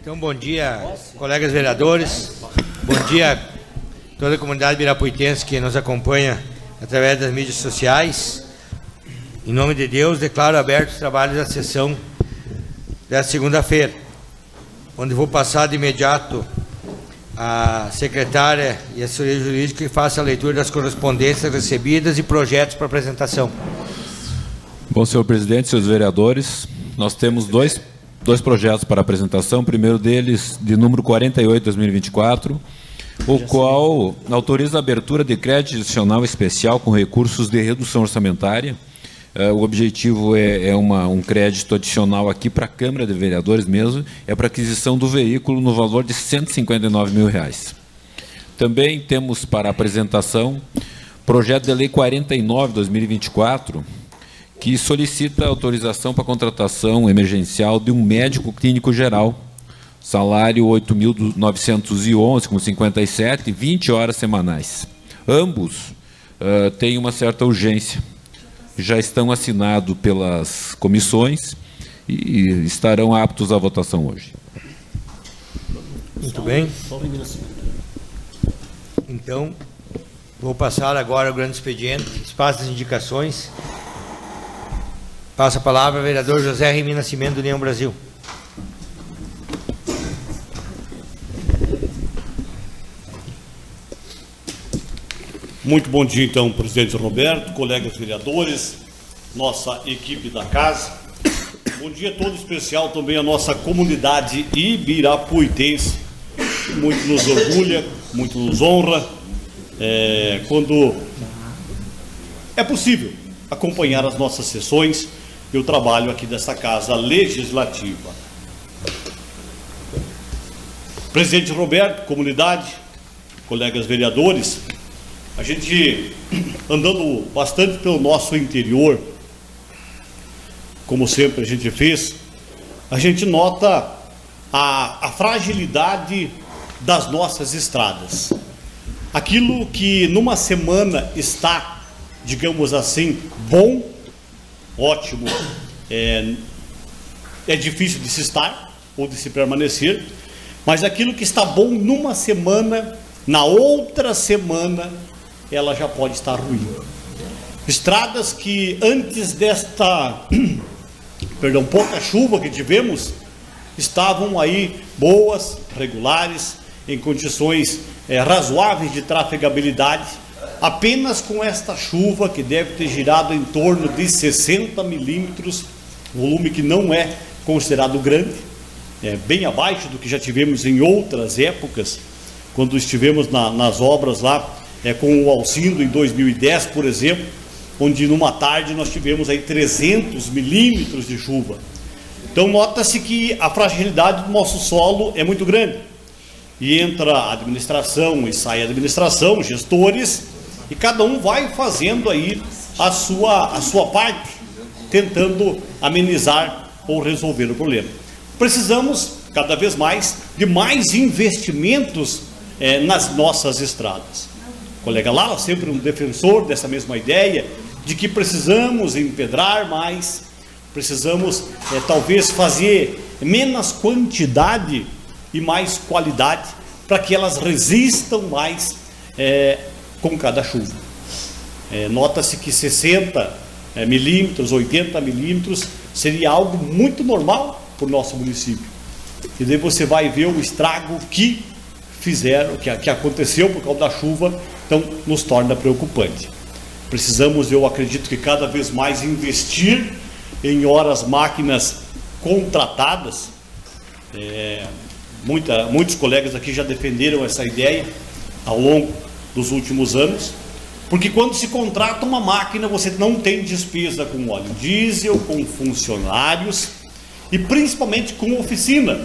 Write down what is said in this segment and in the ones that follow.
Então, bom dia, colegas vereadores, bom dia toda a comunidade birapuitense que nos acompanha através das mídias sociais. Em nome de Deus, declaro abertos os trabalhos da sessão desta segunda-feira, onde vou passar de imediato a secretária e a assessoria jurídica que faça a leitura das correspondências recebidas e projetos para apresentação. Bom, senhor presidente, senhores vereadores, nós temos dois projetos para apresentação. O primeiro deles, de número 48, 2024, o qual autoriza a abertura de crédito adicional especial com recursos de redução orçamentária. O objetivo é um crédito adicional aqui para a Câmara de Vereadores mesmo, é para aquisição do veículo no valor de R$ 159 mil. Também temos para apresentação projeto de lei 49, 2024, que solicita autorização para contratação emergencial de um médico clínico geral, salário 8.911,57, 20 horas semanais. Ambos têm uma certa urgência, já estão assinados pelas comissões e estarão aptos à votação hoje. Muito bem. Então, vou passar agora ao grande expediente, espaço das indicações. Passa a palavra ao vereador José Remy Nascimento, do União Brasil. Muito bom dia, então, presidente Roberto, colegas vereadores, nossa equipe da casa. Bom dia todo especial também à nossa comunidade ibirapuitense, que muito nos orgulha, muito nos honra, quando é possível acompanhar as nossas sessões e o trabalho aqui dessa casa legislativa. Presidente Roberto, comunidade, colegas vereadores, a gente andando bastante pelo nosso interior, como sempre a gente fez, a gente nota a fragilidade das nossas estradas. Aquilo que numa semana está, digamos assim, bom, ótimo, é difícil de se estar ou de se permanecer, mas aquilo que está bom numa semana, na outra semana, ela já pode estar ruim. Estradas que antes desta, pouca chuva que tivemos, estavam aí boas, regulares, em condições razoáveis de trafegabilidade. Apenas com esta chuva, que deve ter girado em torno de 60 milímetros, volume que não é considerado grande, é bem abaixo do que já tivemos em outras épocas, quando estivemos nas obras lá, com o Alcindo em 2010, por exemplo, onde numa tarde nós tivemos aí 300 milímetros de chuva. Então nota-se que a fragilidade do nosso solo é muito grande, e entra a administração e sai a administração, gestores, e cada um vai fazendo aí a sua parte, tentando amenizar ou resolver o problema. Precisamos cada vez mais de mais investimentos nas nossas estradas. O colega Lala, sempre um defensor dessa mesma ideia, de que precisamos empedrar mais, precisamos talvez fazer menos quantidade e mais qualidade, para que elas resistam mais com cada chuva. Nota-se que 60 milímetros, 80 milímetros seria algo muito normal para o nosso município. E daí você vai ver o estrago que fizeram, que aconteceu por causa da chuva, então nos torna preocupante. Precisamos, eu acredito que cada vez mais investir em horas máquinas contratadas. Muitos colegas aqui já defenderam essa ideia ao longo dos últimos anos, porque quando se contrata uma máquina, você não tem despesa com óleo diesel, com funcionários e principalmente com oficina.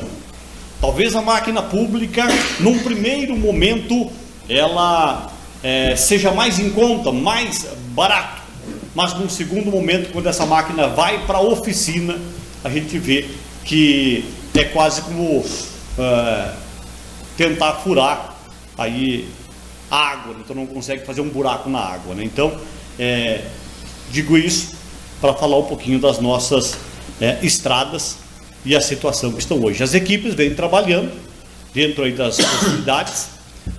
Talvez a máquina pública, num primeiro momento, ela seja mais em conta, mais barato, mas num segundo momento, quando essa máquina vai para a oficina, a gente vê que é quase como tentar furar aí água, então não consegue fazer um buraco na água, né? Então, digo isso para falar um pouquinho das nossas estradas, e a situação que estão hoje. As equipes vêm trabalhando dentro aí das possibilidades,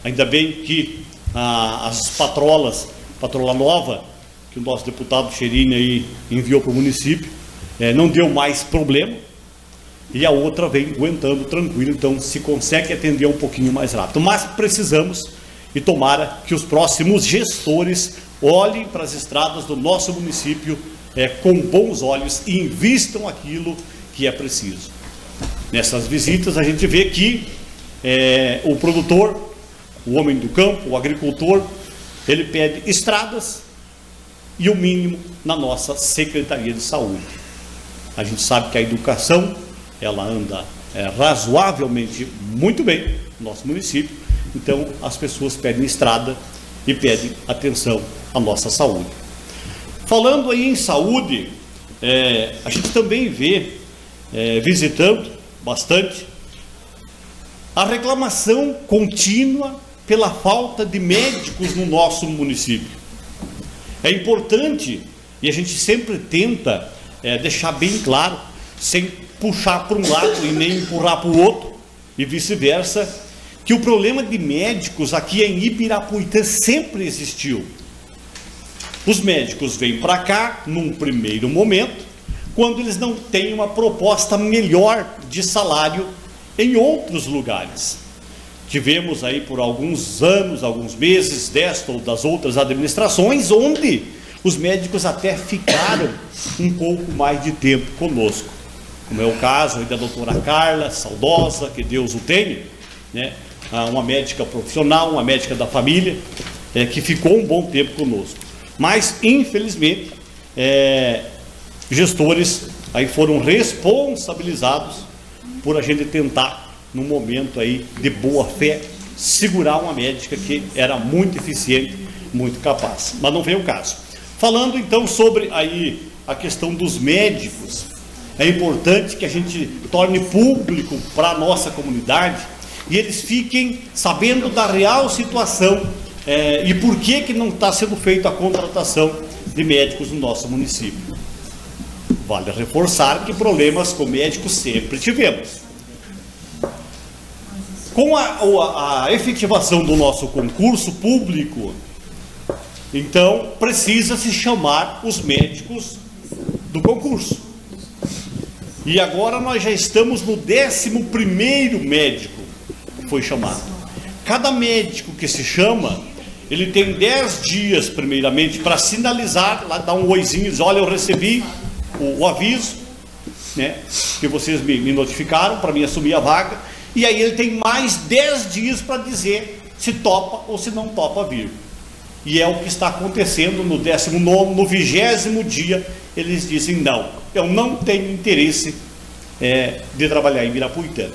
ainda bem que as patrolas, patrola nova, que o nosso deputado Cherini aí enviou para o município, não deu mais problema, e a outra vem aguentando tranquilo, então se consegue atender um pouquinho mais rápido. Mas precisamos, e tomara que os próximos gestores olhem para as estradas do nosso município com bons olhos e invistam aquilo que é preciso. Nessas visitas a gente vê que o produtor, o homem do campo, o agricultor, ele pede estradas e o mínimo na nossa Secretaria de Saúde. A gente sabe que a educação, ela anda razoavelmente muito bem no nosso município, então as pessoas pedem estrada e pedem atenção à nossa saúde. Falando aí em saúde, a gente também vê, visitando bastante, a reclamação contínua pela falta de médicos no nosso município. É importante, e a gente sempre tenta deixar bem claro, sem puxar para um lado e nem empurrar para o outro, e vice-versa, que o problema de médicos aqui em Ibirapuitã sempre existiu. Os médicos vêm para cá, num primeiro momento, quando eles não têm uma proposta melhor de salário em outros lugares. Tivemos aí por alguns anos, alguns meses, desta ou das outras administrações, onde os médicos até ficaram um pouco mais de tempo conosco. Como é o caso aí da doutora Carla, saudosa, que Deus o tenha, né? Uma médica profissional, uma médica da família, que ficou um bom tempo conosco. Mas, infelizmente, gestores aí foram responsabilizados por a gente tentar, num momento aí de boa fé, segurar uma médica que era muito eficiente, muito capaz. Mas não veio o caso. Falando então sobre aí a questão dos médicos, é importante que a gente torne público para a nossa comunidade e eles fiquem sabendo da real situação e por que não está sendo feita a contratação de médicos no nosso município. Vale reforçar que problemas com médicos sempre tivemos. Com a efetivação do nosso concurso público, então precisa-se chamar os médicos do concurso. E agora nós já estamos no 11º médico que foi chamado. Cada médico que se chama, ele tem 10 dias primeiramente para sinalizar, lá dar um oizinho, dizer, olha, eu recebi o aviso, né, que vocês me notificaram para mim assumir a vaga, e aí ele tem mais 10 dias para dizer se topa ou se não topa vir. E é o que está acontecendo no 19º, no 20º dia, eles dizem não, eu não tenho interesse de trabalhar em Ibirapuitã.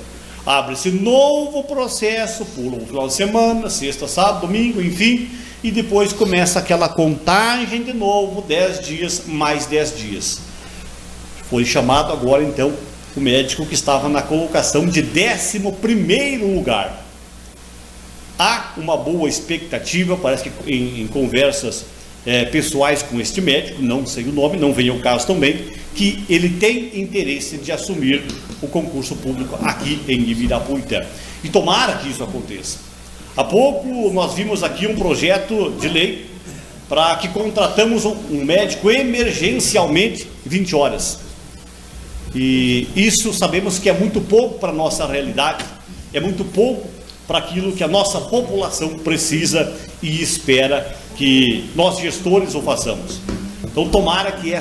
Abre-se novo processo, pula um final de semana, sexta, sábado, domingo, enfim, e depois começa aquela contagem de novo, 10 dias, mais 10 dias. Foi chamado agora então o médico que estava na colocação de 11º lugar. Há uma boa expectativa, parece que em conversas pessoais com este médico, não sei o nome, não vem ao caso também, que ele tem interesse de assumir o concurso público aqui em Ibirapuitã. E tomara que isso aconteça. Há pouco nós vimos aqui um projeto de lei para que contratamos um médico emergencialmente 20 horas. E isso sabemos que é muito pouco para a nossa realidade, é muito pouco para aquilo que a nossa população precisa e espera que nós gestores o façamos. Então tomara que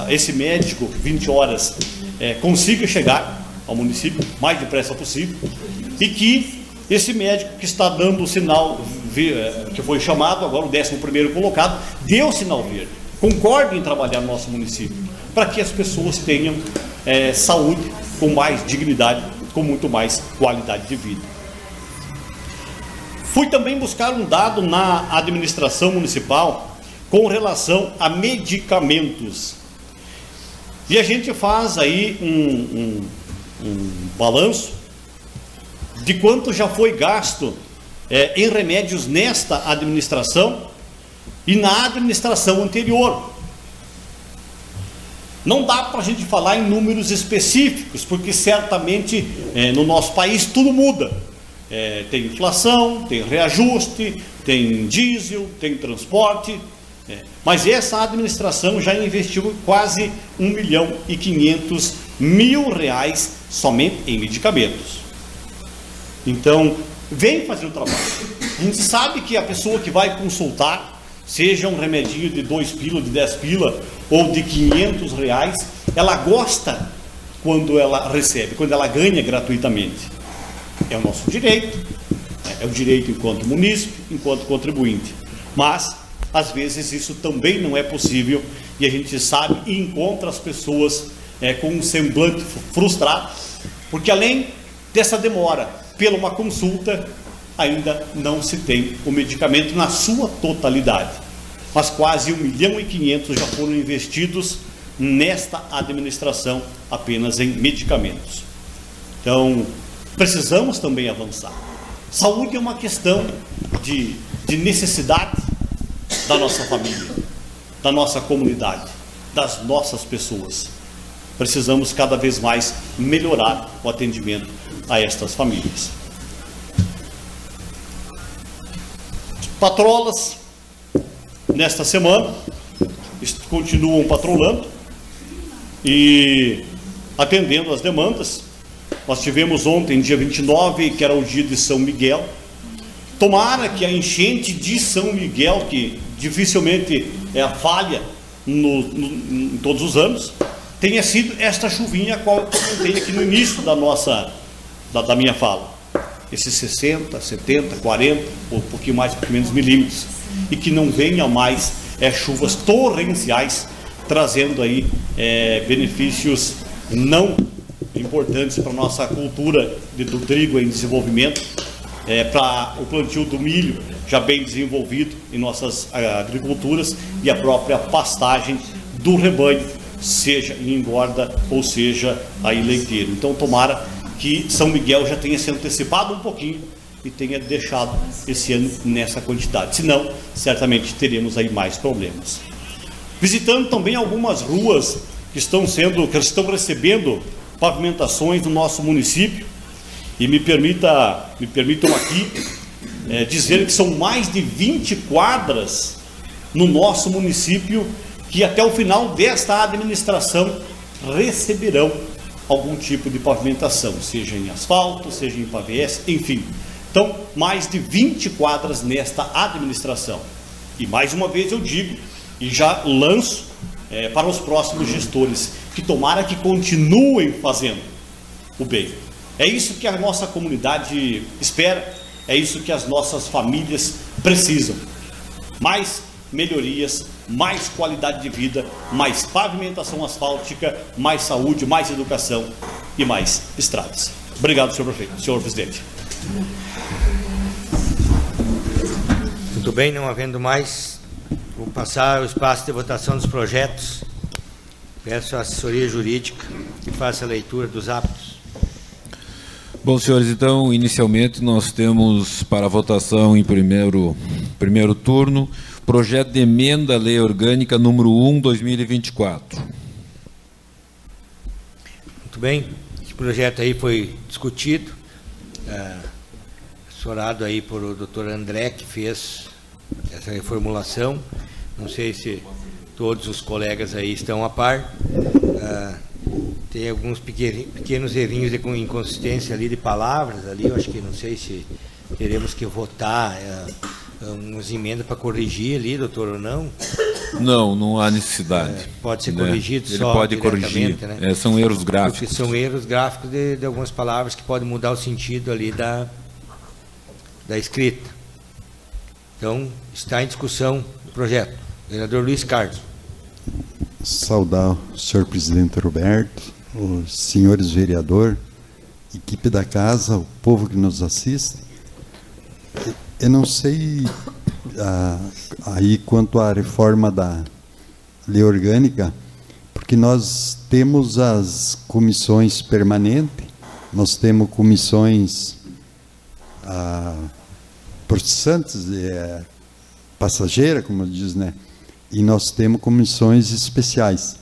esse médico 20 horas consiga chegar ao município o mais depressa possível e que esse médico que está dando o sinal, que foi chamado agora o 11º colocado, dê o sinal verde, concorde em trabalhar no nosso município, para que as pessoas tenham saúde com mais dignidade, com muito mais qualidade de vida. Fui também buscar um dado na administração municipal com relação a medicamentos. E a gente faz aí um balanço de quanto já foi gasto em remédios nesta administração e na administração anterior. Não dá para a gente falar em números específicos, porque certamente no nosso país tudo muda. Tem inflação, tem reajuste, tem diesel, tem transporte, mas essa administração já investiu quase R$1.500.000 somente em medicamentos. Então, vem fazer o trabalho. A gente sabe que a pessoa que vai consultar, seja um remedinho de 2 pila, de 10 pila ou de R$500, ela gosta quando ela recebe, quando ela ganha gratuitamente. É o nosso direito, é o direito enquanto munícipe, enquanto contribuinte. Mas, às vezes, isso também não é possível e a gente sabe e encontra as pessoas com um semblante frustrado, porque além dessa demora pela uma consulta, ainda não se tem o medicamento na sua totalidade. Mas quase R$1.500.000 já foram investidos nesta administração apenas em medicamentos. Então, precisamos também avançar. Saúde é uma questão de necessidade da nossa família, da nossa comunidade, das nossas pessoas. Precisamos cada vez mais melhorar o atendimento a estas famílias. Patrolas, nesta semana, continuam patrolando e atendendo às demandas. Nós tivemos ontem, dia 29, que era o dia de São Miguel. Tomara que a enchente de São Miguel, que dificilmente falha em todos os anos, tenha sido esta chuvinha a qual eu comentei aqui no início da minha fala. Esses 60, 70, 40, ou um pouquinho mais, um pouquinho menos milímetros. E que não venha mais chuvas torrenciais, trazendo aí benefícios não importantes para a nossa cultura do trigo em desenvolvimento, para o plantio do milho já bem desenvolvido em nossas agriculturas e a própria pastagem do rebanho, seja em engorda ou seja aí leiteiro. Então tomara que São Miguel já tenha se antecipado um pouquinho e tenha deixado esse ano nessa quantidade, senão certamente teremos aí mais problemas. Visitando também algumas ruas que estão recebendo pavimentações no nosso município, e me permitam aqui dizer que são mais de 20 quadras no nosso município que até o final desta administração receberão algum tipo de pavimentação, seja em asfalto, seja em pavés, enfim. Então, mais de 20 quadras nesta administração. E mais uma vez eu digo, e já lanço para os próximos gestores, que tomara que continuem fazendo o bem. É isso que a nossa comunidade espera, é isso que as nossas famílias precisam. Mais melhorias, mais qualidade de vida, mais pavimentação asfáltica, mais saúde, mais educação e mais estradas. Obrigado, senhor prefeito, senhor presidente. Muito bem, não havendo mais, vou passar o espaço de votação dos projetos. Peço à assessoria jurídica que faça a leitura dos atos. Bom, senhores, então, inicialmente nós temos para votação em primeiro turno, projeto de emenda à Lei Orgânica número 1/2024. Muito bem, esse projeto aí foi discutido, assessorado aí por o doutor André, que fez essa reformulação. Não sei se todos os colegas aí estão a par. Tem alguns pequenos errinhos de inconsistência ali de palavras ali, eu acho que não sei se teremos que votar umas emendas para corrigir ali, doutor, ou não? Não, não há necessidade. Pode ser corrigido, Ele só pode corrigir, né? São erros gráficos. Porque são erros gráficos de algumas palavras que podem mudar o sentido ali da escrita. Então, está em discussão o projeto. Vereador Luiz Carlos. Saudar o senhor presidente Roberto, os senhores vereadores, equipe da casa, o povo que nos assiste. Eu não sei aí quanto à reforma da lei orgânica, porque nós temos as comissões permanentes, nós temos comissões processantes, passageira, como diz, né? E nós temos comissões especiais.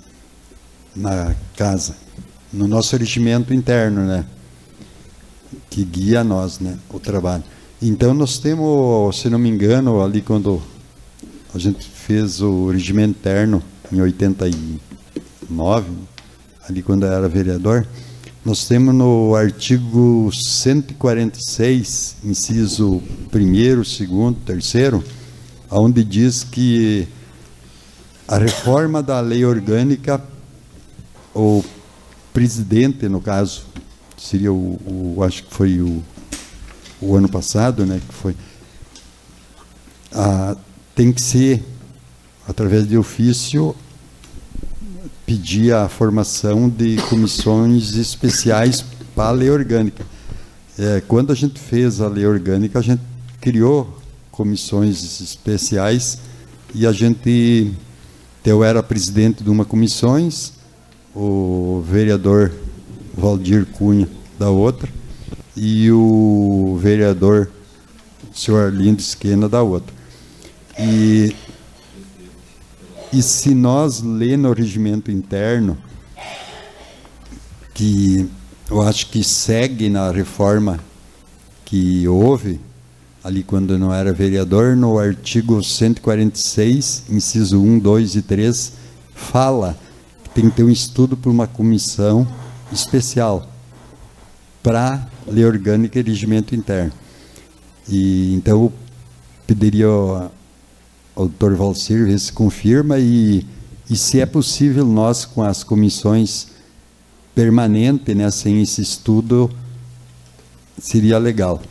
na casa, no nosso regimento interno, né? Que guia nós, né? O trabalho. Então nós temos, se não me engano, ali quando a gente fez o regimento interno em 89, ali quando eu era vereador, nós temos no artigo 146, inciso 1º, 2º, 3º, onde diz que a reforma da lei orgânica, o presidente, no caso, seria acho que foi o ano passado, né, que foi, tem que ser, através de ofício, pedir a formação de comissões especiais para a lei orgânica. Quando a gente fez a lei orgânica, a gente criou comissões especiais e eu era presidente de uma comissões, o vereador Valdir Cunha da outra e o vereador senhor Arlindo Esquena da outra. E se nós ler no regimento interno, que eu acho que segue na reforma que houve, ali quando eu não era vereador, no artigo 146, inciso 1, 2 e 3, fala que tem que ter um estudo por uma comissão especial para lei orgânica e regimento interno. E então eu pediria ao doutor Valcir ver se confirma e se é possível nós, com as comissões permanentes, né, sem esse estudo, seria legal.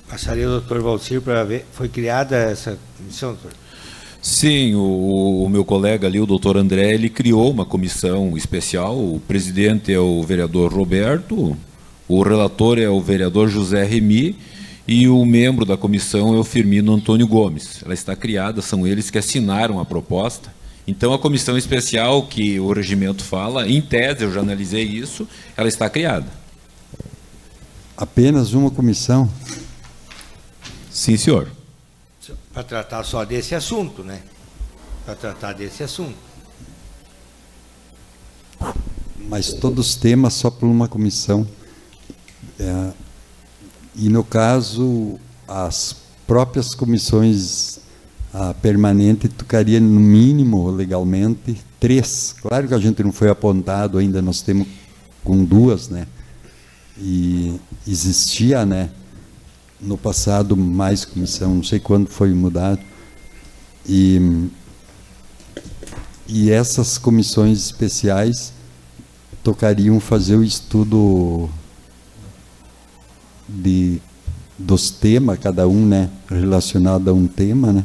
Passaria ao doutor Valcir para ver. Foi criada essa comissão, doutor? Sim, o meu colega ali, o doutor André, ele criou uma comissão especial. O presidente é o vereador Roberto, o relator é o vereador José Remy e o membro da comissão é o Firmino Antônio Gomes. Ela está criada, são eles que assinaram a proposta. Então, a comissão especial que o regimento fala, em tese, eu já analisei isso, ela está criada. Apenas uma comissão? Sim, senhor. Para tratar só desse assunto, né? Para tratar desse assunto. Mas todos os temas só por uma comissão. E, no caso, as próprias comissões permanentes tocaria, no mínimo, legalmente, 3. Claro que a gente não foi apontado ainda, nós temos com 2, né? E existia, né, no passado, mais comissão, não sei quando foi mudado. E essas comissões especiais tocariam fazer o estudo dos temas, cada um, né, relacionado a um tema, né?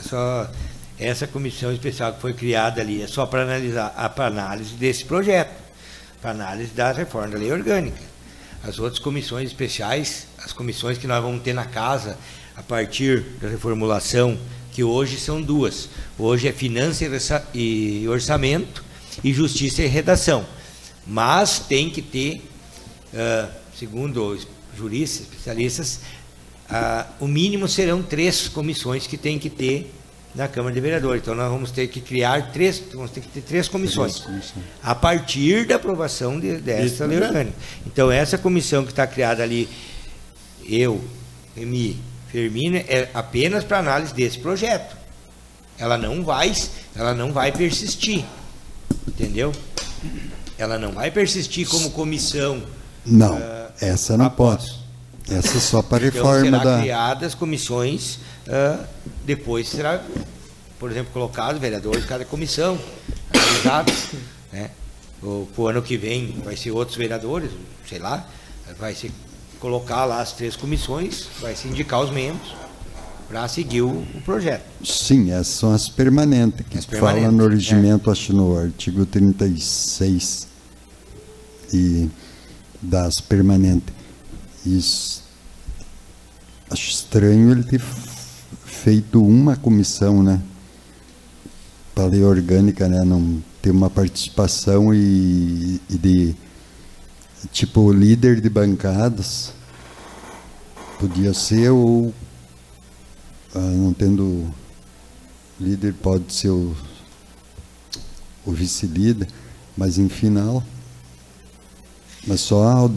Só essa comissão especial que foi criada ali é só para analisar para análise desse projeto, para análise da reforma da lei orgânica. As outras comissões especiais, as comissões que nós vamos ter na casa a partir da reformulação, que hoje são 2. Hoje é finança e orçamento e justiça e redação. Mas tem que ter, segundo os juristas, especialistas, o mínimo serão 3 comissões que tem que ter na Câmara de Vereadores. Então nós vamos ter que criar 3 comissões a partir da aprovação dessa lei orgânica. Então essa comissão que está criada ali, eu, Remy, Firmino, é apenas para análise desse projeto. Ela não vai persistir, entendeu? Ela não vai persistir como comissão. Não, essa não pode. Essa é só para a reforma então, será criadas comissões, depois será, por exemplo, colocado vereadores de cada comissão, analisados, né? Para o ano que vem vai ser outros vereadores, sei lá, vai se colocar lá as 3 comissões, vai se indicar os membros para seguir o projeto. Sim, essas são as permanentes, que fala no regimento, acho no artigo 36 e das permanentes. Isso. Acho estranho ele ter feito uma comissão, né, para a lei orgânica, né, não ter uma participação e de tipo líder de bancadas. Podia ser ou não tendo líder pode ser o vice-líder, mas em final. Mas só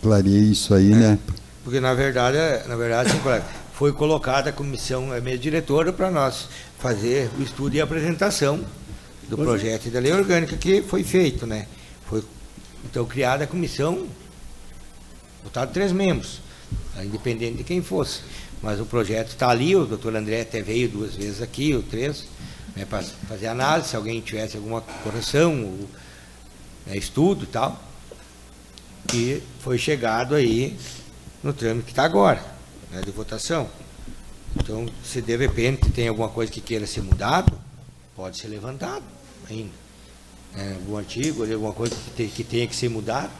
clareei isso aí, né? Porque na verdade, sim, colega, foi colocada a comissão, a minha diretora, para nós fazer o estudo e a apresentação do projeto e da lei orgânica que foi feito, né? Foi então criada a comissão, votaram 3 membros, independente de quem fosse. Mas o projeto está ali, o doutor André até veio 2 vezes aqui, ou 3, né, para fazer análise, se alguém tivesse alguma correção, ou, né, estudo e tal. E foi chegado aí no trâmite que está agora, né, de votação. Então, se de repente tem alguma coisa que queira ser mudado, pode ser levantado ainda. Algum artigo, alguma coisa que tenha que ser mudado,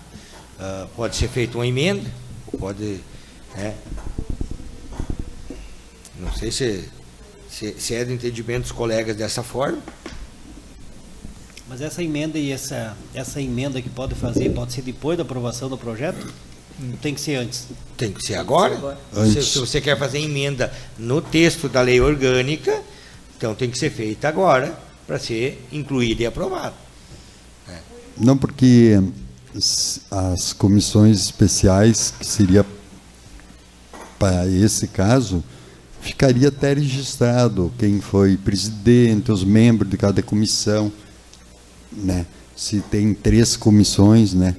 pode ser feita uma emenda, pode... não sei se é do entendimento dos colegas dessa forma. Mas essa emenda e essa emenda que pode ser depois da aprovação do projeto? Ou tem que ser antes? Tem que ser agora. Antes. Se você quer fazer emenda no texto da lei orgânica, então tem que ser feita agora para ser incluída e aprovada. Não, porque as comissões especiais, que seria para esse caso, ficaria até registrado quem foi presidente, os membros de cada comissão, né? Se tem 3 comissões, né?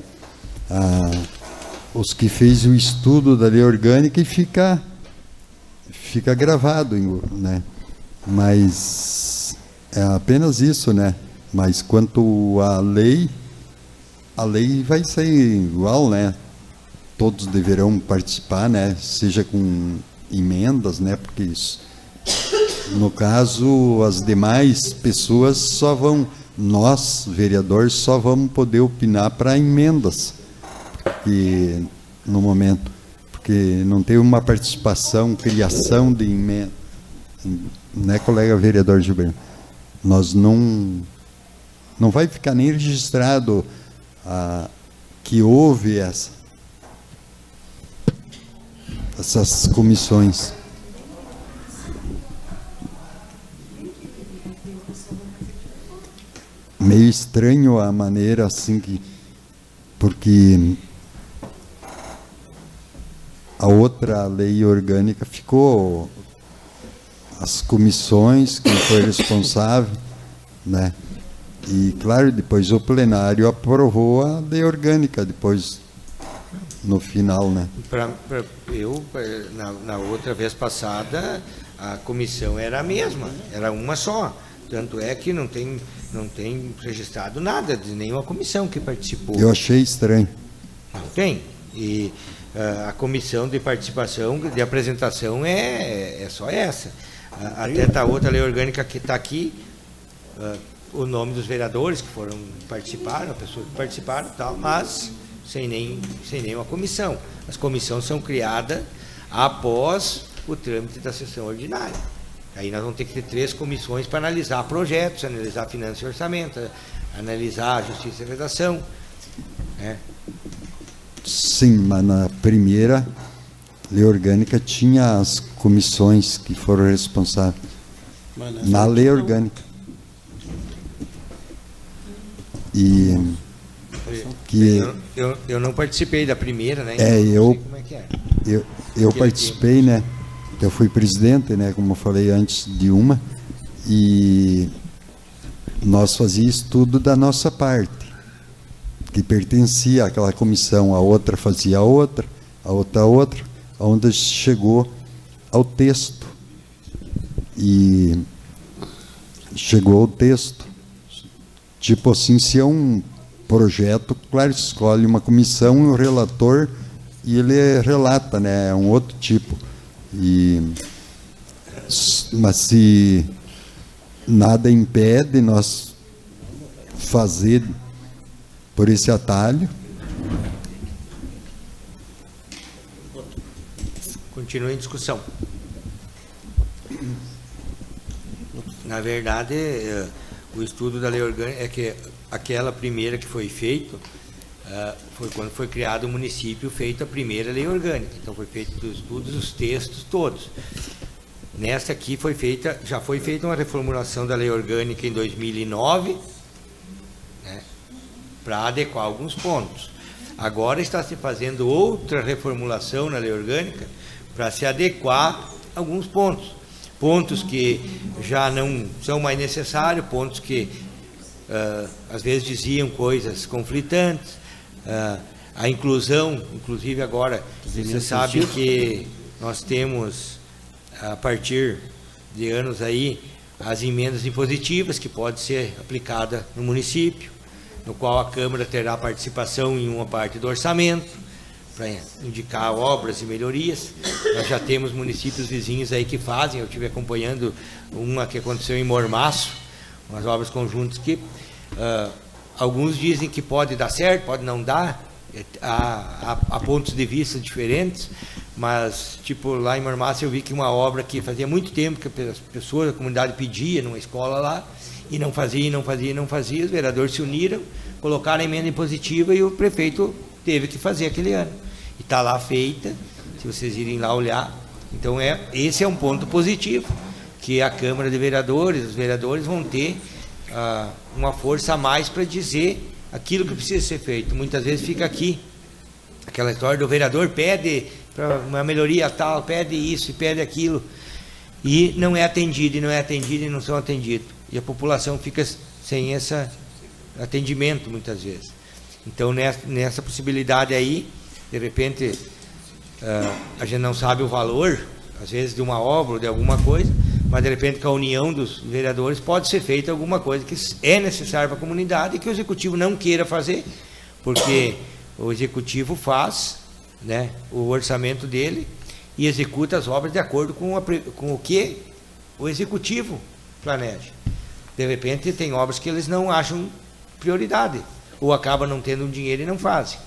Os que fez o estudo da lei orgânica e fica gravado, né? Mas é apenas isso, né? Mas quanto à lei, a lei vai ser igual, né? Todos deverão participar, né? Seja com emendas, né? Porque isso, no caso, as demais pessoas só vão, nós, vereadores, só vamos poder opinar para emendas, porque no momento, porque não tem uma participação, criação de emenda, né, colega vereador Gilberto? Nós não vai ficar nem registrado que houve essas comissões. Meio estranho a maneira assim porque a outra lei orgânica ficou as comissões, quem foi responsável, né? E claro, depois o plenário aprovou a lei orgânica depois no final, né? Na outra vez passada, a comissão era a mesma, era uma só. Tanto é que não tem registrado nada de nenhuma comissão que participou. Eu achei estranho. Não tem. E a comissão de participação, de apresentação é só essa. Até a outra lei orgânica que está aqui, o nome dos vereadores que participaram, a pessoa que participaram, tal, mas sem nenhuma comissão. As comissões são criadas após o trâmite da sessão ordinária. Aí nós vamos ter que ter 3 comissões para analisar projetos, analisar finanças e orçamento, analisar a justiça e redação. Né? Sim, mas na primeira lei orgânica tinha as comissões que foram responsáveis. Na lei orgânica. E que eu não participei da primeira, né? Então não sei como é que é. Eu participei, né? Eu fui presidente, né? Como eu falei antes, de uma, e nós fazíamos estudo da nossa parte, que pertencia àquela comissão, a outra fazia a outra, onde chegou ao texto. E chegou ao texto. Tipo assim, se é um projeto, claro, escolhe uma comissão e o relator, e ele relata, né? É um outro tipo. Mas se nada impede nós fazer por esse atalho. Continua em discussão. Na verdade, o estudo da lei orgânica é que aquela primeira que foi feito foi quando foi criado o município, feita a primeira lei orgânica. Então foi feito os estudos, os textos todos. Nesta aqui já foi feita uma reformulação da lei orgânica em 2009, né, para adequar alguns pontos. Agora está se fazendo outra reformulação na lei orgânica para se adequar a alguns pontos. Pontos que já não são mais necessários, pontos que às vezes diziam coisas conflitantes. A inclusão, inclusive agora, você sabe que nós temos, a partir de anos aí, as emendas impositivas que pode ser aplicada no município, no qual a Câmara terá participação em uma parte do orçamento, para indicar obras e melhorias. Nós já temos municípios vizinhos aí que fazem, eu estive acompanhando uma que aconteceu em Mormaço, umas obras conjuntas que alguns dizem que pode dar certo, pode não dar, há pontos de vista diferentes, mas tipo lá em Mormaço eu vi que uma obra que fazia muito tempo que as pessoas, a comunidade pedia numa escola lá, e não fazia, os vereadores se uniram, colocaram a emenda impositiva e o prefeito teve que fazer aquele ano. E está lá feita, se vocês irem lá olhar. Então esse é um ponto positivo, que a Câmara de Vereadores, os vereadores vão ter uma força a mais para dizer aquilo que precisa ser feito. Muitas vezes fica aqui, aquela história do vereador pede para uma melhoria tal, pede isso e pede aquilo, e não é atendido, e não são atendidos. E a população fica sem esse atendimento muitas vezes. Então nessa possibilidade aí, de repente a gente não sabe o valor, às vezes de uma obra ou de alguma coisa, mas de repente com a união dos vereadores pode ser feita alguma coisa que é necessária para a comunidade e que o executivo não queira fazer, porque o executivo faz, né, o orçamento dele e executa as obras de acordo com o que o executivo planeja. De repente tem obras que eles não acham prioridade, ou acabam não tendo dinheiro e não fazem.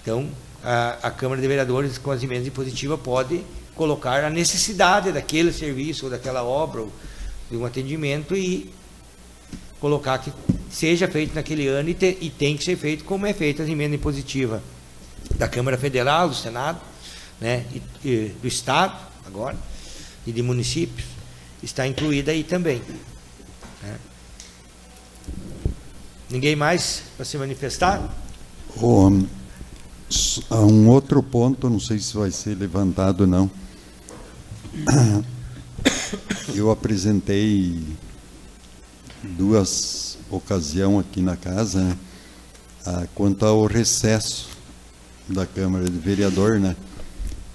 Então a Câmara de Vereadores, com as emendas impositivas, pode colocar a necessidade daquele serviço, ou daquela obra, ou de um atendimento, e colocar que seja feito naquele ano, e tem que ser feito como é feita as emendas impositivas da Câmara Federal, do Senado, né, e do Estado, agora, e de municípios, está incluída aí também, né. Ninguém mais para se manifestar? Há um outro ponto, não sei se vai ser levantado ou não. Eu apresentei duas ocasiões aqui na casa, né, quanto ao recesso da Câmara de Vereador, né?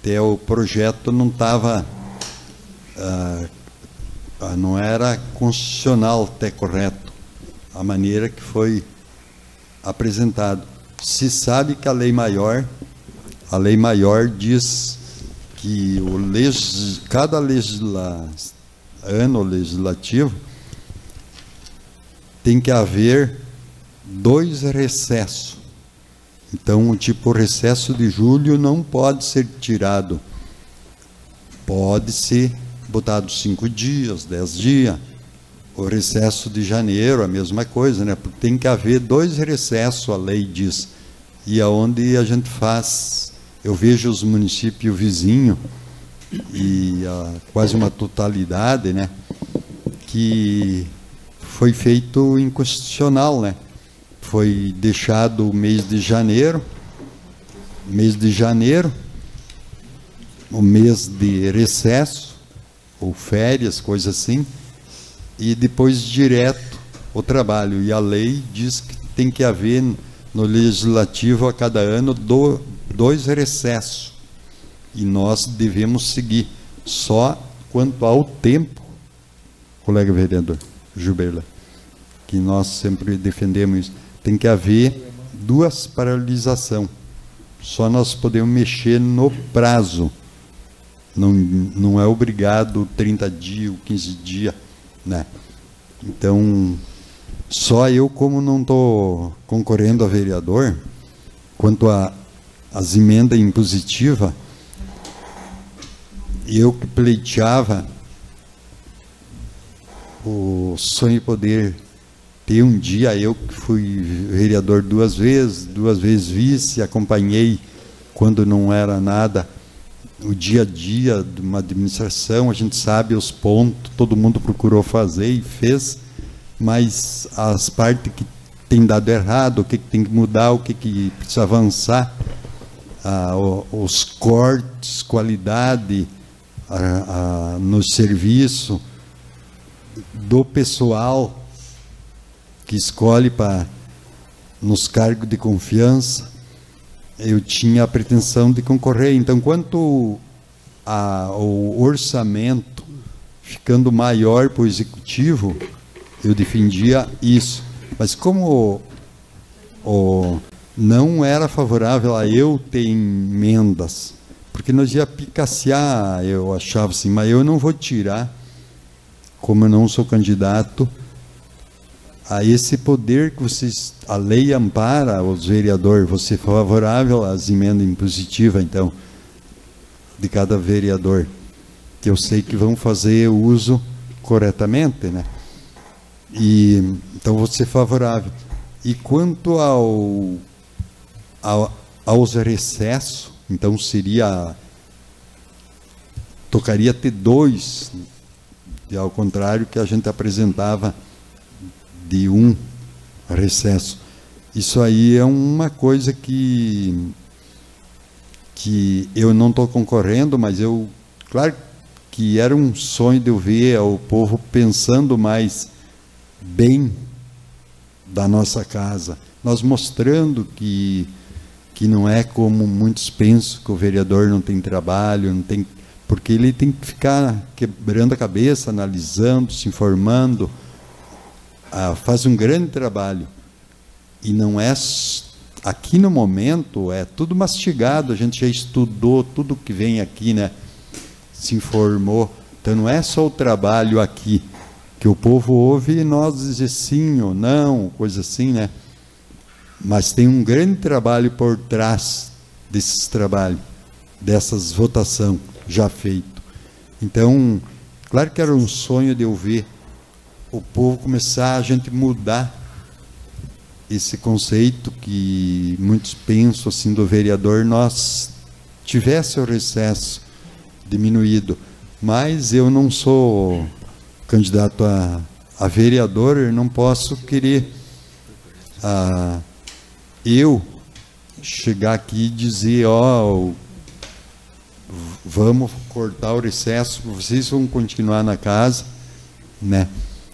Até o projeto não estava, não era constitucional até correto, a maneira que foi apresentado. Se sabe que a lei maior diz que cada ano legislativo tem que haver 2 recessos. Então, tipo, o recesso de julho não pode ser tirado. Pode ser botado 5 dias, 10 dias. O recesso de janeiro, a mesma coisa, né? Porque tem que haver 2 recessos, a lei diz. E aonde a gente faz, eu vejo os municípios vizinhos, e quase uma totalidade, né, que foi feito inconstitucional, né? Foi deixado o mês de janeiro, o mês de recesso, ou férias, coisa assim, e depois direto o trabalho. E a lei diz que tem que haver no legislativo a cada ano 2 recessos. E nós devemos seguir. Só quanto ao tempo, colega vereador Gilberla, que nós sempre defendemos isso, tem que haver 2 paralisações. Só nós podemos mexer no prazo. Não é obrigado 30 dias, 15 dias, né? Então, só eu, como não estou concorrendo a vereador, quanto às emendas impositivas, eu que pleiteava o sonho de poder ter um dia, eu que fui vereador 2 vezes, 2 vezes vice, acompanhei quando não era nada o dia a dia de uma administração, a gente sabe os pontos, todo mundo procurou fazer e fez, mas as partes que tem dado errado, o que tem que mudar, o que precisa avançar, os cortes, qualidade no serviço do pessoal que escolhe nos cargos de confiança, eu tinha a pretensão de concorrer. Então, quanto ao orçamento ficando maior para o executivo, eu defendia isso. Mas como não era favorável a eu ter emendas, porque nós ia picaciar, eu achava assim, mas eu não vou tirar, como eu não sou candidato, a esse poder que a lei ampara os vereadores, você é favorável às emendas impositivas, então, de cada vereador, que eu sei que vão fazer o uso corretamente, né? Então, você é favorável. E quanto aos recessos, então tocaria ter 2, ao contrário que a gente apresentava de 1 recesso. Isso aí é uma coisa que eu não estou concorrendo, mas claro que era um sonho de eu ver o povo pensando mais bem da nossa casa, nós mostrando que não é como muitos pensam, que o vereador não tem trabalho, não tem, porque ele tem que ficar quebrando a cabeça, analisando, se informando, faz um grande trabalho. E não é, aqui no momento, é tudo mastigado, a gente já estudou tudo que vem aqui, né? Se informou. Então não é só o trabalho aqui, que o povo ouve e nós dizer sim ou não, coisa assim, né? Mas tem um grande trabalho por trás desses trabalhos, dessas votações já feito. Então, claro que era um sonho de eu ver o povo começar, a gente mudar esse conceito que muitos pensam assim do vereador, nós tivesse o recesso diminuído. Mas eu não sou candidato a vereador, eu não posso querer eu chegar aqui e dizer, vamos cortar o recesso, vocês vão continuar na casa, né?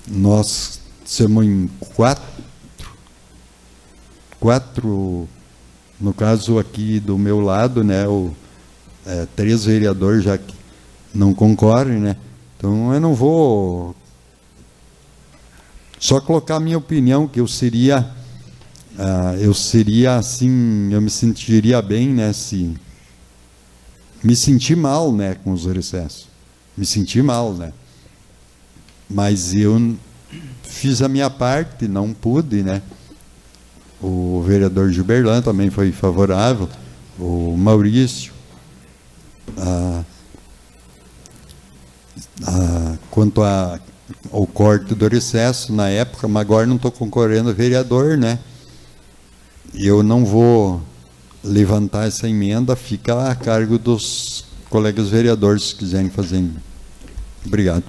Nós somos em quatro, no caso aqui do meu lado, né? 3 vereadores já que não concorrem, né? Então eu não vou só colocar a minha opinião, que eu seria assim, eu me sentiria bem, né, se me senti mal, né, com os recessos, me senti mal, né, mas eu fiz a minha parte, não pude, né. O vereador Gilberlan também foi favorável, o Maurício, quanto ao corte do recesso na época, mas agora não estou concorrendo a vereador, né? Eu não vou levantar essa emenda, fica a cargo dos colegas vereadores, se quiserem fazer. Obrigado.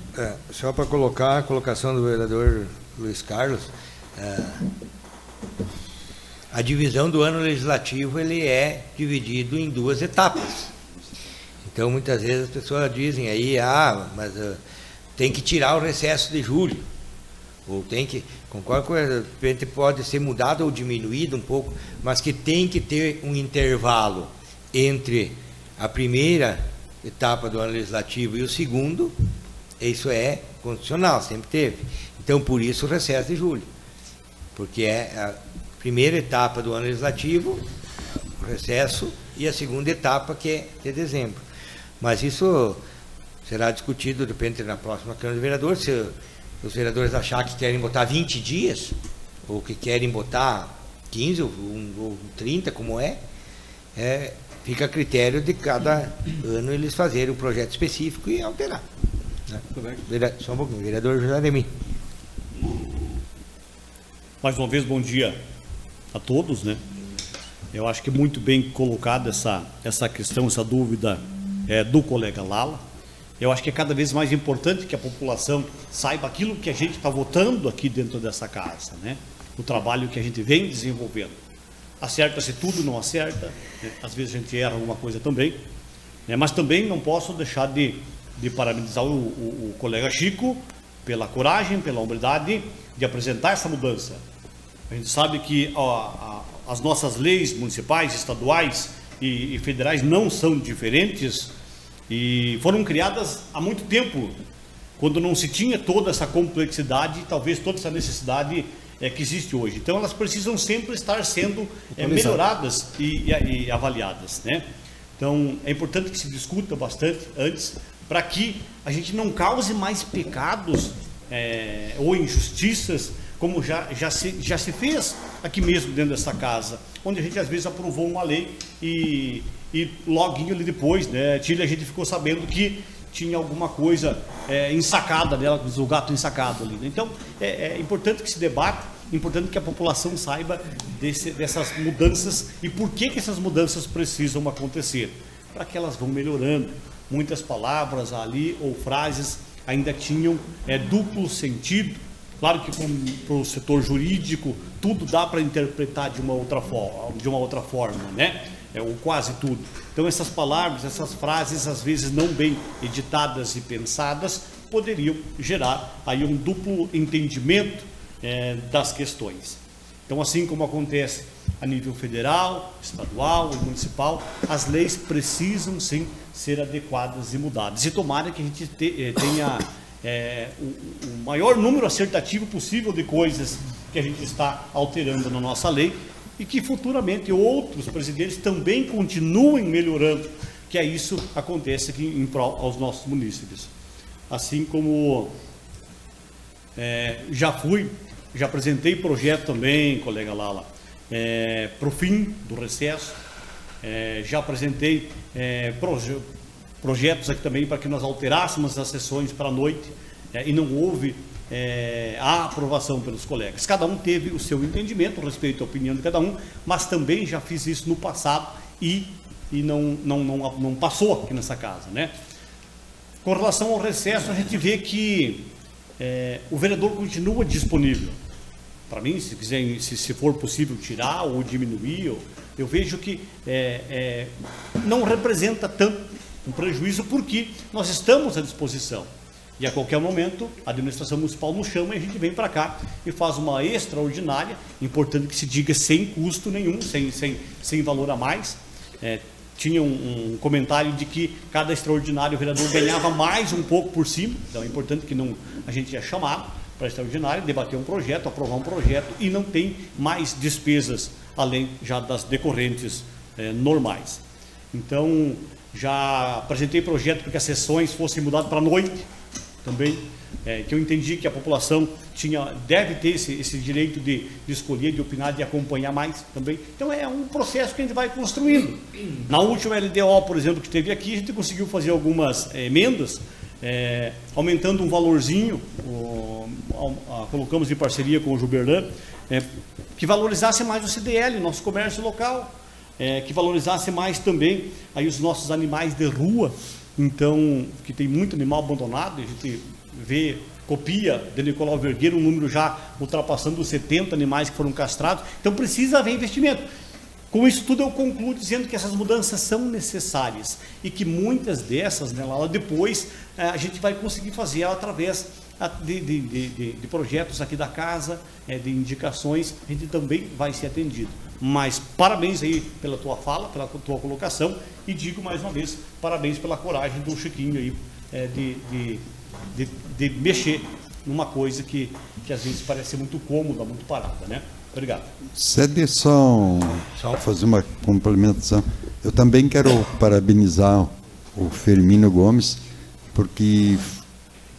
Só para colocar a colocação do vereador Luiz Carlos, a divisão do ano legislativo ele é dividido em 2 etapas. Então, muitas vezes as pessoas dizem aí, mas tem que tirar o recesso de julho, ou tem que, concordo com de repente pode ser mudado ou diminuído um pouco, mas que tem que ter um intervalo entre a primeira etapa do ano legislativo e o segundo, isso é constitucional, sempre teve. Então, por isso o recesso de julho, porque é a primeira etapa do ano legislativo, o recesso, e a segunda etapa, que é de dezembro. Mas isso será discutido, de repente, na próxima Câmara de Vereadores, se os vereadores acharem que querem botar 20 dias, ou que querem botar 15 ou 30, como fica a critério de cada ano eles fazerem um projeto específico e alterar. Né? Só um pouquinho, vereador José Ademir. Mais uma vez, bom dia a todos, né? Eu acho que muito bem colocada essa questão, essa dúvida do colega Lala. Eu acho que é cada vez mais importante que a população saiba aquilo que a gente está votando aqui dentro dessa casa, né? O trabalho que a gente vem desenvolvendo. Acerta-se tudo, não acerta, né? Às vezes a gente erra alguma coisa também, né? Mas também não posso deixar de parabenizar o colega Chico pela coragem, pela humildade de apresentar essa mudança. A gente sabe que as nossas leis municipais, estaduais e federais não são diferentes e foram criadas há muito tempo, quando não se tinha toda essa complexidade, talvez toda essa necessidade que existe hoje. Então elas precisam sempre estar sendo melhoradas e avaliadas, né? Então é importante que se discuta bastante antes, para que a gente não cause mais pecados ou injustiças, como já se fez aqui mesmo dentro dessa casa, onde a gente às vezes aprovou uma lei e loguinho ali depois, né, a gente ficou sabendo que tinha alguma coisa ensacada dela, o gato ensacado ali. Então é importante que se debata, importante que a população saiba dessas mudanças e por que essas mudanças precisam acontecer, para que elas vão melhorando. Muitas palavras ali ou frases ainda tinham duplo sentido. Claro que para o setor jurídico tudo dá para interpretar de uma outra forma, né? Ou quase tudo. Então essas palavras, essas frases, às vezes não bem editadas e pensadas, poderiam gerar aí um duplo entendimento das questões. Então, assim como acontece a nível federal, estadual e municipal, as leis precisam sim ser adequadas e mudadas. E tomara que a gente tenha o maior número acertativo possível de coisas que a gente está alterando na nossa lei e que futuramente outros presidentes também continuem melhorando, que isso acontece aqui em prol aos nossos munícipes. Assim como já apresentei projeto também, colega Lala, para o fim do recesso, já apresentei projetos aqui também para que nós alterássemos as sessões para a noite, e não houve a aprovação pelos colegas. Cada um teve o seu entendimento, respeito à opinião de cada um, mas também já fiz isso no passado e não passou aqui nessa casa, né? Com relação ao recesso, a gente vê que o vereador continua disponível. Para mim, se quiser, se for possível tirar ou diminuir, eu vejo que não representa tanto um prejuízo, porque nós estamos à disposição. E a qualquer momento a administração municipal nos chama e a gente vem para cá e faz uma extraordinária, importante que se diga sem custo nenhum, sem valor a mais. Tinha um comentário de que cada extraordinário o vereador ganhava mais um pouco por cima, então é importante que a gente é chamado para extraordinário, debater um projeto, aprovar um projeto e não tem mais despesas além já das decorrentes normais. Então, já apresentei projeto para que as sessões fossem mudadas para a noite também, que eu entendi que a população deve ter esse direito de escolher, de opinar, de acompanhar mais também. Então é um processo que a gente vai construindo. Na última LDO, por exemplo, que teve aqui, a gente conseguiu fazer algumas emendas, aumentando um valorzinho, colocamos em parceria com o Juberlan, que valorizasse mais o CDL, nosso comércio local, que valorizasse mais também aí os nossos animais de rua. Então, que tem muito animal abandonado, a gente copia de Nicolau Vergueiro um número já ultrapassando os 70 animais que foram castrados. Então precisa haver investimento. Com isso tudo eu concluo dizendo que essas mudanças são necessárias e que muitas dessas, né, lá depois a gente vai conseguir fazer através de projetos aqui da casa, de indicações, a gente também vai ser atendido. Mas parabéns aí pela tua fala, pela tua colocação, e digo mais uma vez, parabéns pela coragem do Chiquinho aí de mexer numa coisa que às vezes parece ser muito cômoda, muito parada, né? Obrigado. Cede só fazer uma complementação. Eu também quero parabenizar o Firmino Gomes, porque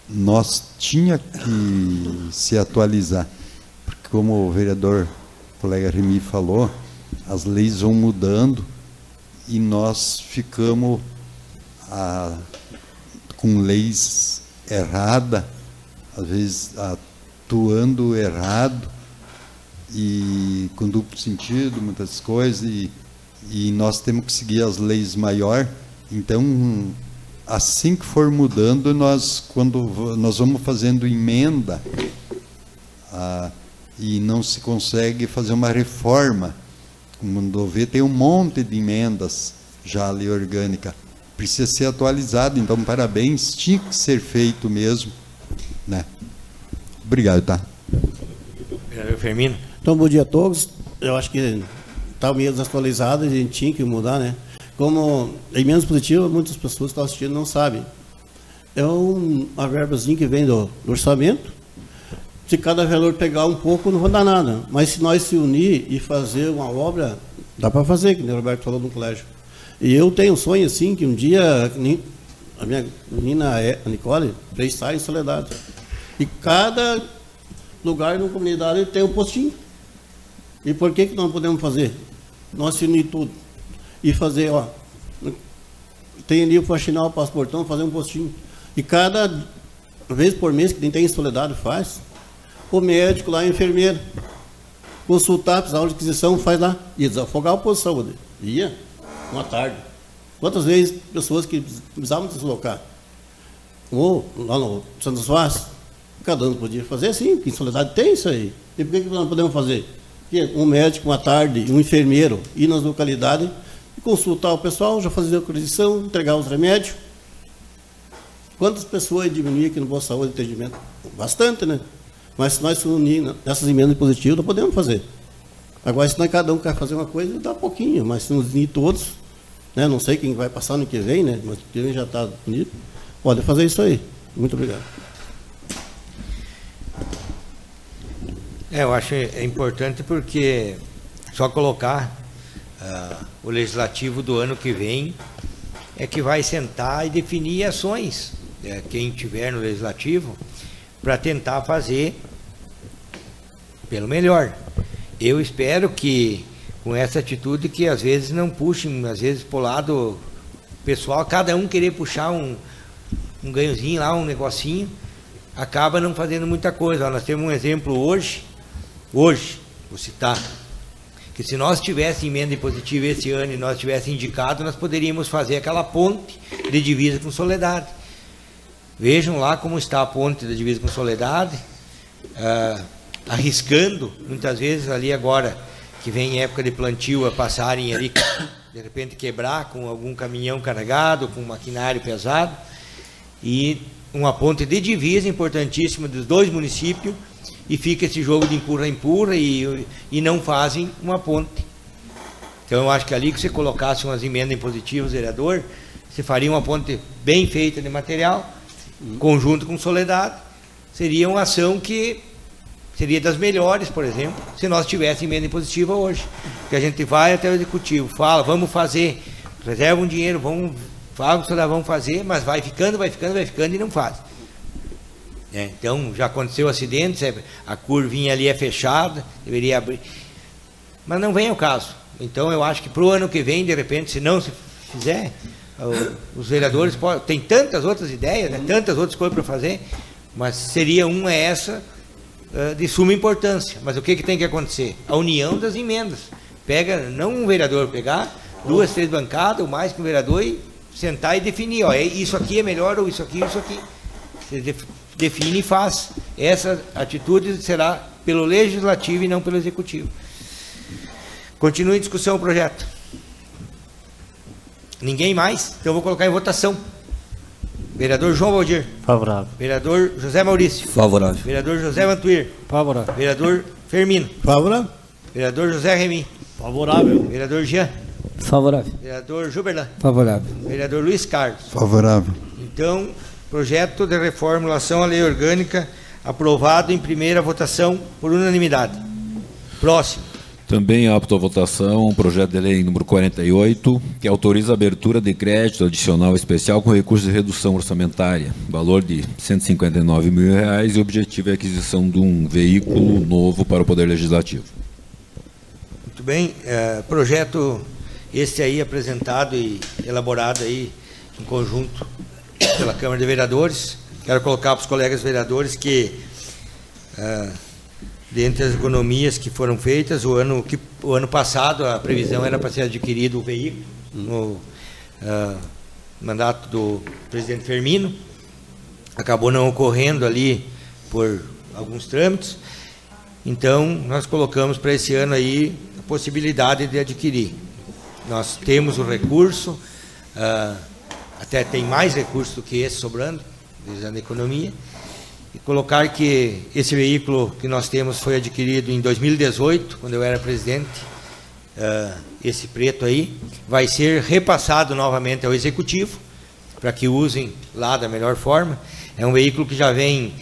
nós tinha que se atualizar, porque como o vereador colega Remy falou, as leis vão mudando e nós ficamos com leis erradas, às vezes atuando errado e com duplo sentido, muitas coisas, e nós temos que seguir as leis maiores Então, assim que for mudando, quando nós vamos fazendo emenda, e não se consegue fazer uma reforma, como vê, tem um monte de emendas já a lei orgânica, precisa ser atualizado, então parabéns, tinha que ser feito mesmo, né? Obrigado, tá? Vereador Firmino. Então, bom dia a todos. Eu acho que está meio desatualizado, a gente tinha que mudar, né? Como em menos positivo, muitas pessoas que estão assistindo não sabem. É uma verbazinha que vem do orçamento. Se cada vereador pegar um pouco, não vai dar nada. Mas se nós se unir e fazer uma obra, dá para fazer, que o Roberto falou no colégio. E eu tenho um sonho assim, que um dia a minha menina, a Nicole, fez estar em Soledade. E cada lugar na comunidade tem um postinho. E por que não podemos fazer? Nós se unir tudo. E fazer, ó, tem ali o faxinal, o passaportão, fazer um postinho. E cada vez por mês, que tem em Soledade, faz, o médico lá, a enfermeira, consultar, precisar de aquisição, faz lá. Ia desafogar a posição. Ia, uma tarde. Quantas vezes pessoas que precisavam deslocar? Ou lá no Santos Vaz, cada ano podia fazer assim, porque em Soledade tem isso aí. E por que nós podemos fazer? Um médico, uma tarde, um enfermeiro, ir nas localidades, consultar o pessoal, já fazer a aquisição, entregar os remédios. Quantas pessoas diminuir aqui no Boa Saúde e Atendimento? Bastante, né? Mas se nós unirmos nessas emendas positivas, nós podemos fazer. Agora, se nós cada um quer fazer uma coisa, dá pouquinho, mas se nos unir todos, né? Não sei quem vai passar no que vem, né? Mas quem já está unido, pode fazer isso aí. Muito obrigado. Eu acho importante porque só colocar o legislativo do ano que vem é que vai sentar e definir ações, quem tiver no legislativo, para tentar fazer pelo melhor. Eu espero que com essa atitude que às vezes não puxem, às vezes para o lado pessoal, cada um querer puxar um ganhozinho lá, um negocinho, acaba não fazendo muita coisa. Nós temos um exemplo hoje, vou citar, que se nós tivéssemos emenda impositiva esse ano e nós tivéssemos indicado, nós poderíamos fazer aquela ponte de divisa com Soledade. Vejam lá como está a ponte da divisa com Soledade, arriscando, muitas vezes ali agora, que vem época de plantio, a passarem ali, de repente quebrar com algum caminhão carregado, com maquinário pesado, e uma ponte de divisa importantíssima dos dois municípios, e fica esse jogo de empurra-empurra e não fazem uma ponte. Então eu acho que ali que você colocasse umas emendas impositivas, vereador, você faria uma ponte bem feita de material, conjunto com Soledade, seria uma ação que seria das melhores, por exemplo, se nós tivéssemos emenda impositiva hoje. Que a gente vai até o executivo, fala, vamos fazer, reserva um dinheiro, vamos fazer, mas vai ficando e não faz. Então, já aconteceu acidentes, a curvinha ali é fechada, deveria abrir, mas não vem ao caso. Então, eu acho que para o ano que vem, de repente, se não se fizer, os vereadores tem tantas outras ideias, né, tantas outras coisas para fazer, mas seria uma essa de suma importância. Mas o que tem que acontecer? A união das emendas. Pega, não um vereador pegar 2, 3 bancadas, ou mais que um vereador, e sentar e definir, ó, isso aqui é melhor, ou isso aqui. Você define e faz. Essa atitude será pelo legislativo e não pelo executivo. Continue em discussão o projeto. Ninguém mais? Então eu vou colocar em votação. Vereador João Valdir. Favorável. Vereador José Maurício. Favorável. Vereador José Vantuir. Favorável. Vereador Firmino. Favorável. Vereador José Remy. Favorável. Vereador Jean. Favorável. Vereador Juberlan. Favorável. Vereador Luiz Carlos. Favorável. Então, projeto de reformulação à lei orgânica aprovado em primeira votação por unanimidade. Próximo. Também apto à votação o projeto de lei número 48, que autoriza a abertura de crédito adicional especial com recurso de redução orçamentária, valor de R$ 159 mil, e o objetivo é a aquisição de um veículo novo para o Poder Legislativo. Muito bem, projeto esse aí apresentado e elaborado aí em conjunto pela Câmara de Vereadores. Quero colocar para os colegas vereadores que dentre as economias que foram feitas, o ano passado a previsão era para ser adquirido o veículo mandato do presidente Firmino, acabou não ocorrendo ali por alguns trâmites, então nós colocamos para esse ano aí a possibilidade de adquirir. Nós temos o recurso, até tem mais recurso do que esse sobrando, visando a economia, e colocar que esse veículo que nós temos foi adquirido em 2018, quando eu era presidente, esse preto aí, vai ser repassado novamente ao Executivo, para que usem lá da melhor forma. É um veículo que já vem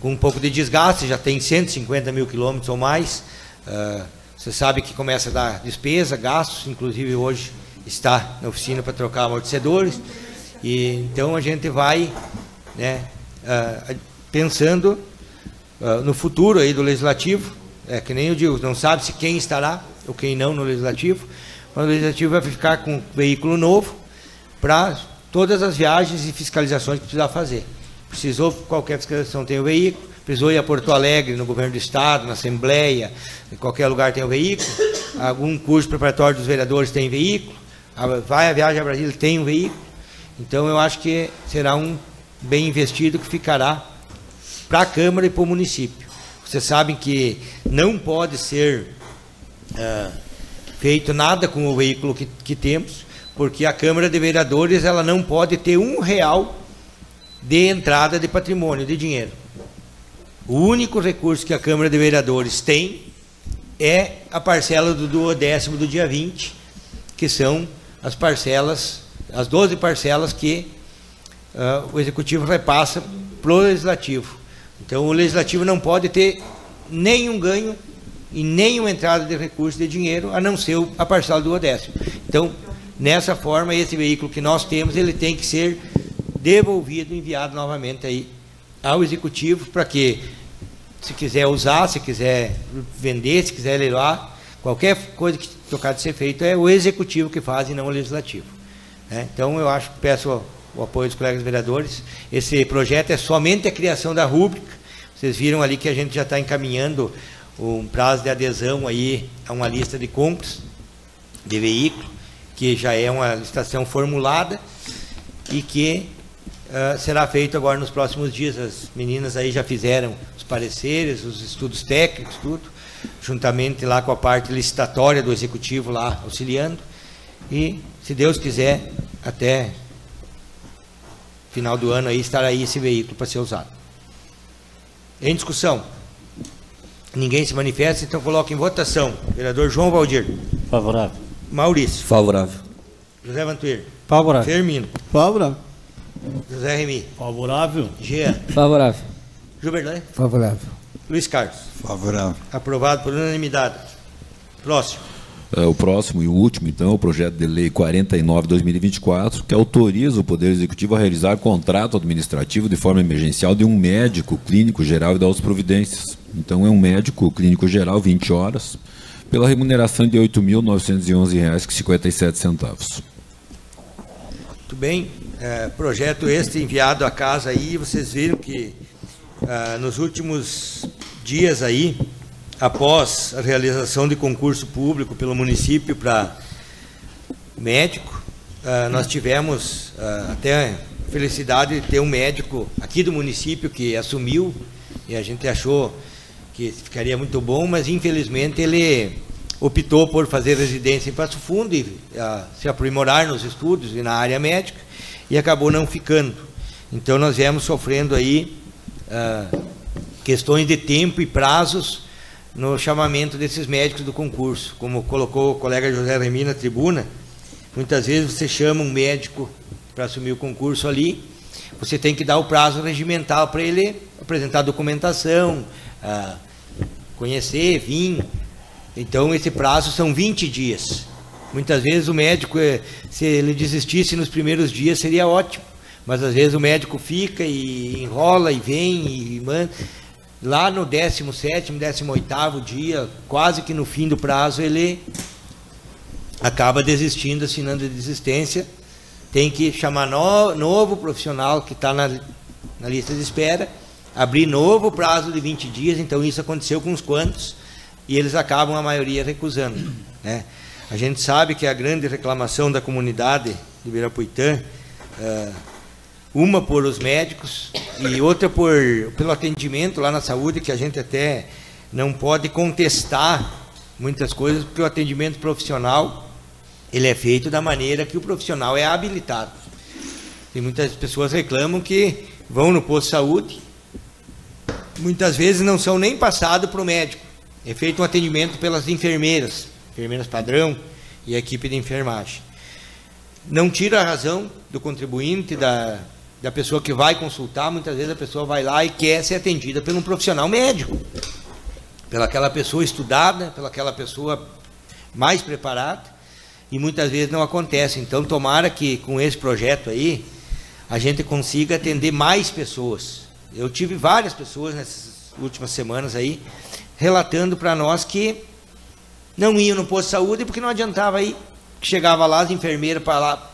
com um pouco de desgaste, já tem 150 mil quilômetros ou mais. Você sabe que começa a dar despesa, gastos, inclusive hoje está na oficina para trocar amortecedores. E então a gente vai, né, pensando no futuro aí do Legislativo, que nem eu digo, não sabe se quem estará ou quem não no Legislativo, mas o Legislativo vai ficar com um veículo novo para todas as viagens e fiscalizações que precisar fazer. Precisou qualquer fiscalização, tem o veículo. Precisou ir a Porto Alegre, no Governo do Estado, na Assembleia, em qualquer lugar tem o veículo. Algum curso preparatório dos vereadores tem veículo. Vai a viagem a Brasília, tem um veículo. Então eu acho que será um bem investido que ficará para a Câmara e para o município. Vocês sabem que não pode ser feito nada com o veículo que temos, porque a Câmara de Vereadores ela não pode ter R$1 de entrada de patrimônio, de dinheiro. O único recurso que a Câmara de Vereadores tem é a parcela do 12º do dia 20, que são as parcelas, as 12 parcelas que o Executivo repassa para o Legislativo. Então o Legislativo não pode ter nenhum ganho e nenhuma entrada de recurso de dinheiro, a não ser a parcela do 12º. Então, nessa forma, esse veículo que nós temos, ele tem que ser devolvido, enviado novamente aí ao Executivo, para que, se quiser usar, se quiser vender, se quiser leiloar, qualquer coisa que tocar de ser feito é o Executivo que faz e não o Legislativo. Então, eu acho que peço o apoio dos colegas vereadores. Esse projeto é somente a criação da rúbrica. Vocês viram ali que a gente já está encaminhando um prazo de adesão aí a uma lista de compras de veículo, que já é uma licitação formulada e que será feito agora nos próximos dias. As meninas aí já fizeram os pareceres, os estudos técnicos, tudo, juntamente lá com a parte licitatória do Executivo lá auxiliando, e se Deus quiser até final do ano aí estará aí esse veículo para ser usado. Em discussão? Ninguém se manifesta, então coloco em votação. Vereador João Valdir. Favorável. Maurício. Favorável. José Vantuir. Favorável. Firmino. Favorável. José Remy. Favorável. Jean. Favorável. Gilberto. Favorável. Luiz Carlos. Favorável. Aprovado por unanimidade. Próximo. O próximo e o último, então, é o projeto de lei 49/2024, que autoriza o Poder Executivo a realizar contrato administrativo de forma emergencial de um médico clínico geral e dar as providências. Então, é um médico clínico geral, 20 horas, pela remuneração de R$ 8.911,57. Muito bem. Projeto este enviado à casa aí. Vocês viram que nos últimos dias aí, após a realização de concurso público pelo município para médico, nós tivemos até a felicidade de ter um médico aqui do município que assumiu, e a gente achou que ficaria muito bom, mas infelizmente ele optou por fazer residência em Passo Fundo e se aprimorar nos estudos e na área médica, e acabou não ficando. Então nós viemos sofrendo aí questões de tempo e prazos no chamamento desses médicos do concurso. Como colocou o colega José Remy na tribuna, muitas vezes você chama um médico para assumir o concurso ali, você tem que dar o prazo regimental para ele apresentar documentação, conhecer, vir. Então esse prazo são 20 dias. Muitas vezes o médico, se ele desistisse nos primeiros dias, seria ótimo, mas às vezes o médico fica e enrola e vem e manda. Lá no 17º, 18º dia, quase que no fim do prazo, ele acaba desistindo, assinando a desistência. Tem que chamar novo profissional que está na lista de espera, abrir novo prazo de 20 dias. Então isso aconteceu com uns quantos, e eles acabam, a maioria, recusando, né? A gente sabe que a grande reclamação da comunidade de Ibirapuitã, uma por os médicos e outra pelo atendimento lá na saúde, que a gente até não pode contestar muitas coisas, porque o atendimento profissional ele é feito da maneira que o profissional é habilitado. E muitas pessoas reclamam que vão no posto de saúde, muitas vezes não são nem passados para o médico. É feito um atendimento pelas enfermeiras padrão e a equipe de enfermagem. Não tira a razão do contribuinte, da pessoa que vai consultar. Muitas vezes a pessoa vai lá e quer ser atendida por um profissional médico, pelaquela pessoa estudada, pelaquela pessoa mais preparada, e muitas vezes não acontece. Então, tomara que com esse projeto aí, a gente consiga atender mais pessoas. Eu tive várias pessoas nessas últimas semanas aí, relatando para nós que não iam no posto de saúde porque não adiantava ir. Chegava lá, as enfermeiras para lá,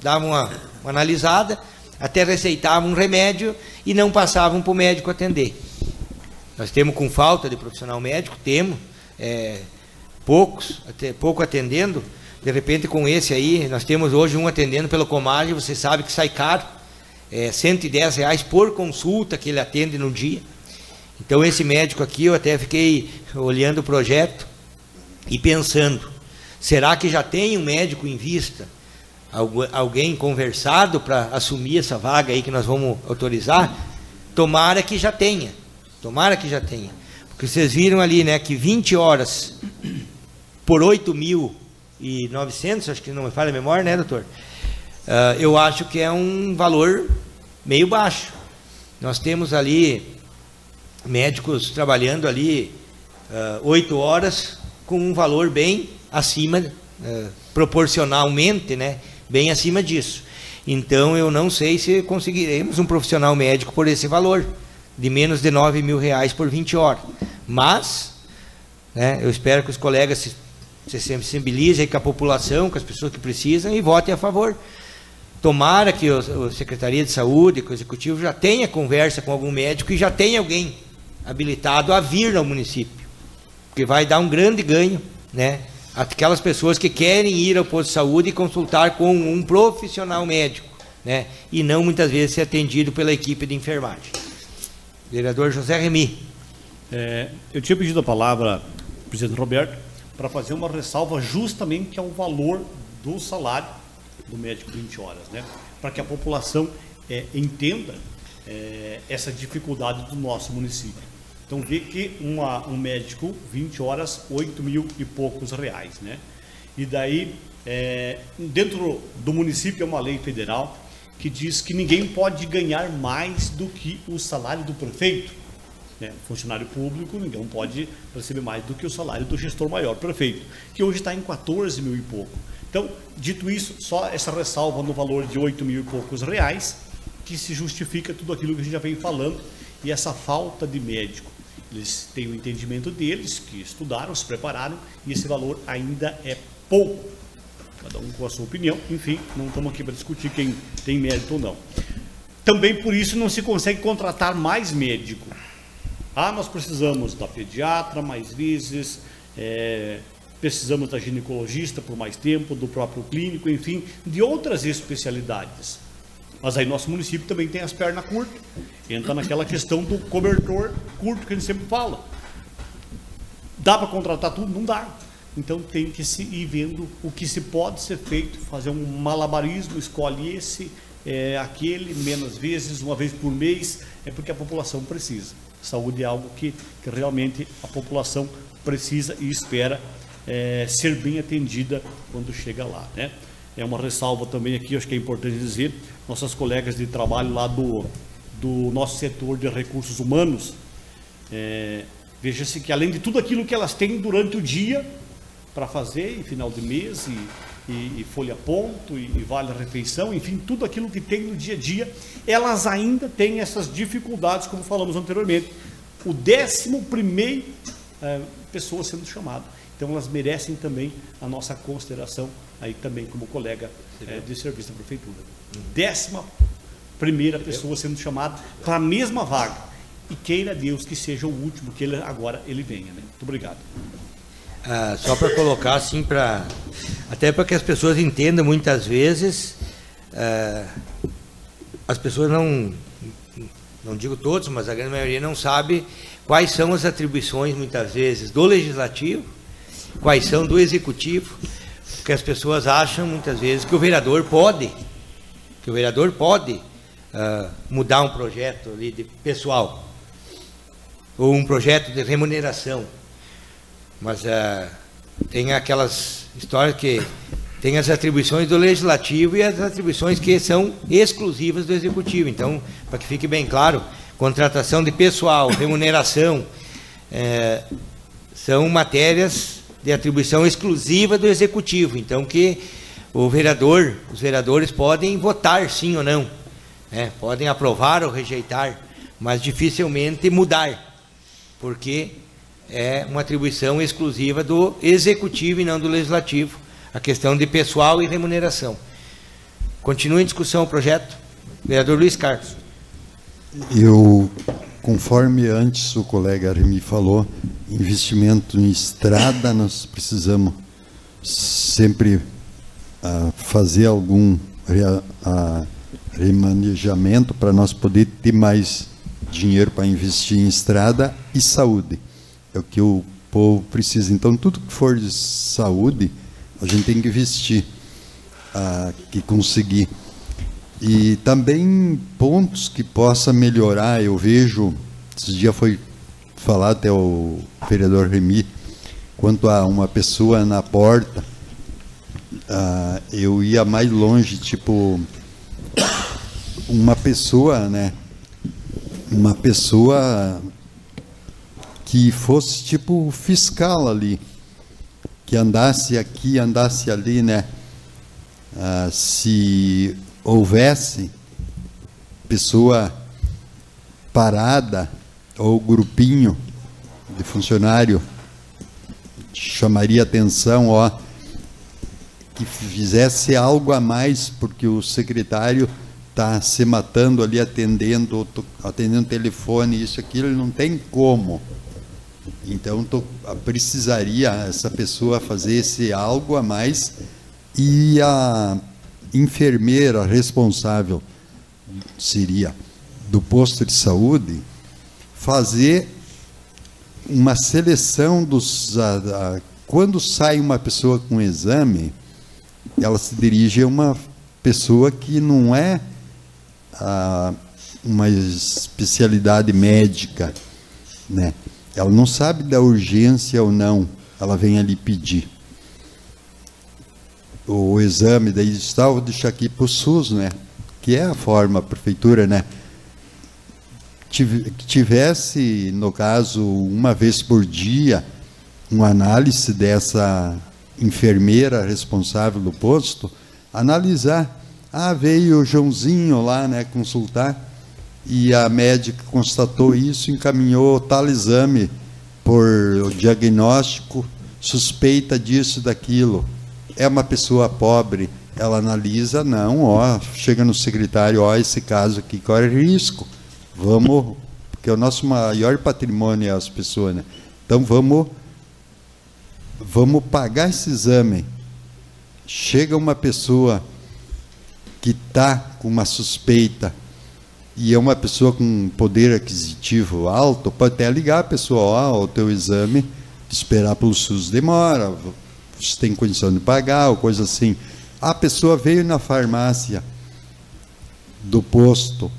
davam uma analisada, até receitavam um remédio e não passavam para o médico atender. Nós temos com falta de profissional médico, pouco atendendo. De repente, com esse aí, nós temos hoje um atendendo pelo Comage, você sabe que sai caro, R$110 por consulta que ele atende no dia. Então, esse médico aqui, eu até fiquei olhando o projeto e pensando, será que já tem um médico em vista? Alguém conversado para assumir essa vaga aí que nós vamos autorizar? Tomara que já tenha. Tomara que já tenha. Porque vocês viram ali, né, que 20 horas por 8.900, acho que não me falha a memória, né, doutor? Eu acho que é um valor meio baixo. Nós temos ali médicos trabalhando ali 8 horas com um valor bem acima, proporcionalmente, né, bem acima disso. Então, eu não sei se conseguiremos um profissional médico por esse valor, de menos de R$9.000 por 20 horas. Mas, né, eu espero que os colegas se sensibilizem com a população, com as pessoas que precisam, e votem a favor. Tomara que a Secretaria de Saúde, que o Executivo já tenha conversa com algum médico e já tenha alguém habilitado a vir ao município, porque vai dar um grande ganho, né? Aquelas pessoas que querem ir ao posto de saúde e consultar com um profissional médico, né? E não muitas vezes ser atendido pela equipe de enfermagem. Vereador José Remy. Eu tinha pedido a palavra, presidente Roberto, para fazer uma ressalva justamente ao valor do salário do médico 20 horas, né? Para que a população entenda essa dificuldade do nosso município. Então, vê que um médico, 20 horas, 8.000 e poucos reais, né? E daí, dentro do município, é uma lei federal que diz que ninguém pode ganhar mais do que o salário do prefeito, né? Funcionário público, ninguém pode receber mais do que o salário do gestor maior, prefeito, que hoje está em 14.000 e pouco. Então, dito isso, só essa ressalva no valor de 8.000 e poucos reais, que se justifica tudo aquilo que a gente já vem falando, e essa falta de médico. Eles têm o entendimento deles, que estudaram, se prepararam, e esse valor ainda é pouco. Cada um com a sua opinião, enfim, não estamos aqui para discutir quem tem mérito ou não. Também por isso não se consegue contratar mais médico. Nós precisamos da pediatra mais vezes, precisamos da ginecologista por mais tempo, do próprio clínico, enfim, de outras especialidades. Mas aí nosso município também tem as pernas curtas. Entra naquela questão do cobertor curto que a gente sempre fala. Dá para contratar tudo? Não dá. Então tem que se ir vendo o que se pode ser feito, fazer um malabarismo, escolhe esse, aquele, menos vezes, uma vez por mês, porque a população precisa. Saúde é algo que realmente a população precisa e espera ser bem atendida quando chega lá, né? É uma ressalva também aqui, acho que é importante dizer, nossas colegas de trabalho lá do nosso setor de recursos humanos, veja-se que além de tudo aquilo que elas têm durante o dia para fazer, em final de mês, e folha ponto, e vale-refeição, enfim, tudo aquilo que tem no dia a dia, elas ainda têm essas dificuldades, como falamos anteriormente. O 11º pessoa sendo chamada. Então, elas merecem também a nossa consideração, aí também como colega de serviço da Prefeitura. 11ª pessoa sendo chamada para a mesma vaga. E queira Deus que seja o último, que agora ele venha, né? Muito obrigado. Só para colocar assim, até para que as pessoas entendam muitas vezes as pessoas não digo todos, mas a grande maioria não sabe quais são as atribuições, muitas vezes, do Legislativo, quais são do Executivo, porque as pessoas acham, muitas vezes, que o vereador pode mudar um projeto ali de pessoal, ou um projeto de remuneração. Mas tem aquelas histórias que tem as atribuições do Legislativo e as atribuições que são exclusivas do Executivo. Então, para que fique bem claro, contratação de pessoal, remuneração, são matérias de atribuição exclusiva do Executivo. Então, que os vereadores podem votar sim ou não, podem aprovar ou rejeitar, mas dificilmente mudar, porque é uma atribuição exclusiva do Executivo e não do Legislativo, a questão de pessoal e remuneração. Continua em discussão o projeto. Vereador Luiz Carlos. Conforme antes o colega Remy falou, investimento em estrada, nós precisamos sempre fazer algum remanejamento para nós poder ter mais dinheiro para investir em estrada e saúde. É o que o povo precisa. Então, tudo que for de saúde, a gente tem que investir, que conseguir. E também pontos que possa melhorar. Eu vejo, esse dia foi falado até o vereador Remy, quanto a uma pessoa na porta, eu ia mais longe, tipo, uma pessoa, uma pessoa que fosse tipo fiscal ali, que andasse aqui, andasse ali, se houvesse pessoa parada ou grupinho de funcionário, chamaria atenção, que fizesse algo a mais, porque o secretário está se matando ali atendendo telefone, isso, aquilo, ele não tem como. Então, precisaria essa pessoa fazer esse algo a mais, e a enfermeira responsável seria do posto de saúde fazer uma seleção quando sai uma pessoa com exame, ela se dirige a uma pessoa que não é uma especialidade médica, Ela não sabe da urgência ou não, ela vem ali pedir o exame, daí vou deixar aqui para o SUS, que é a forma, a prefeitura, que tivesse, no caso, uma vez por dia, uma análise dessa enfermeira responsável do posto, analisar, veio o Joãozinho lá, consultar, e a médica constatou isso, encaminhou tal exame por diagnóstico, suspeita disso, daquilo. É uma pessoa pobre, ela analisa, chega no secretário, esse caso aqui corre risco, porque o nosso maior patrimônio é as pessoas, Então vamos pagar esse exame. Chega uma pessoa que está com uma suspeita, e é uma pessoa com poder aquisitivo alto, pode até ligar a pessoa, o teu exame, esperar pelo SUS demora, você tem condição de pagar, ou coisa assim. A pessoa veio na farmácia do posto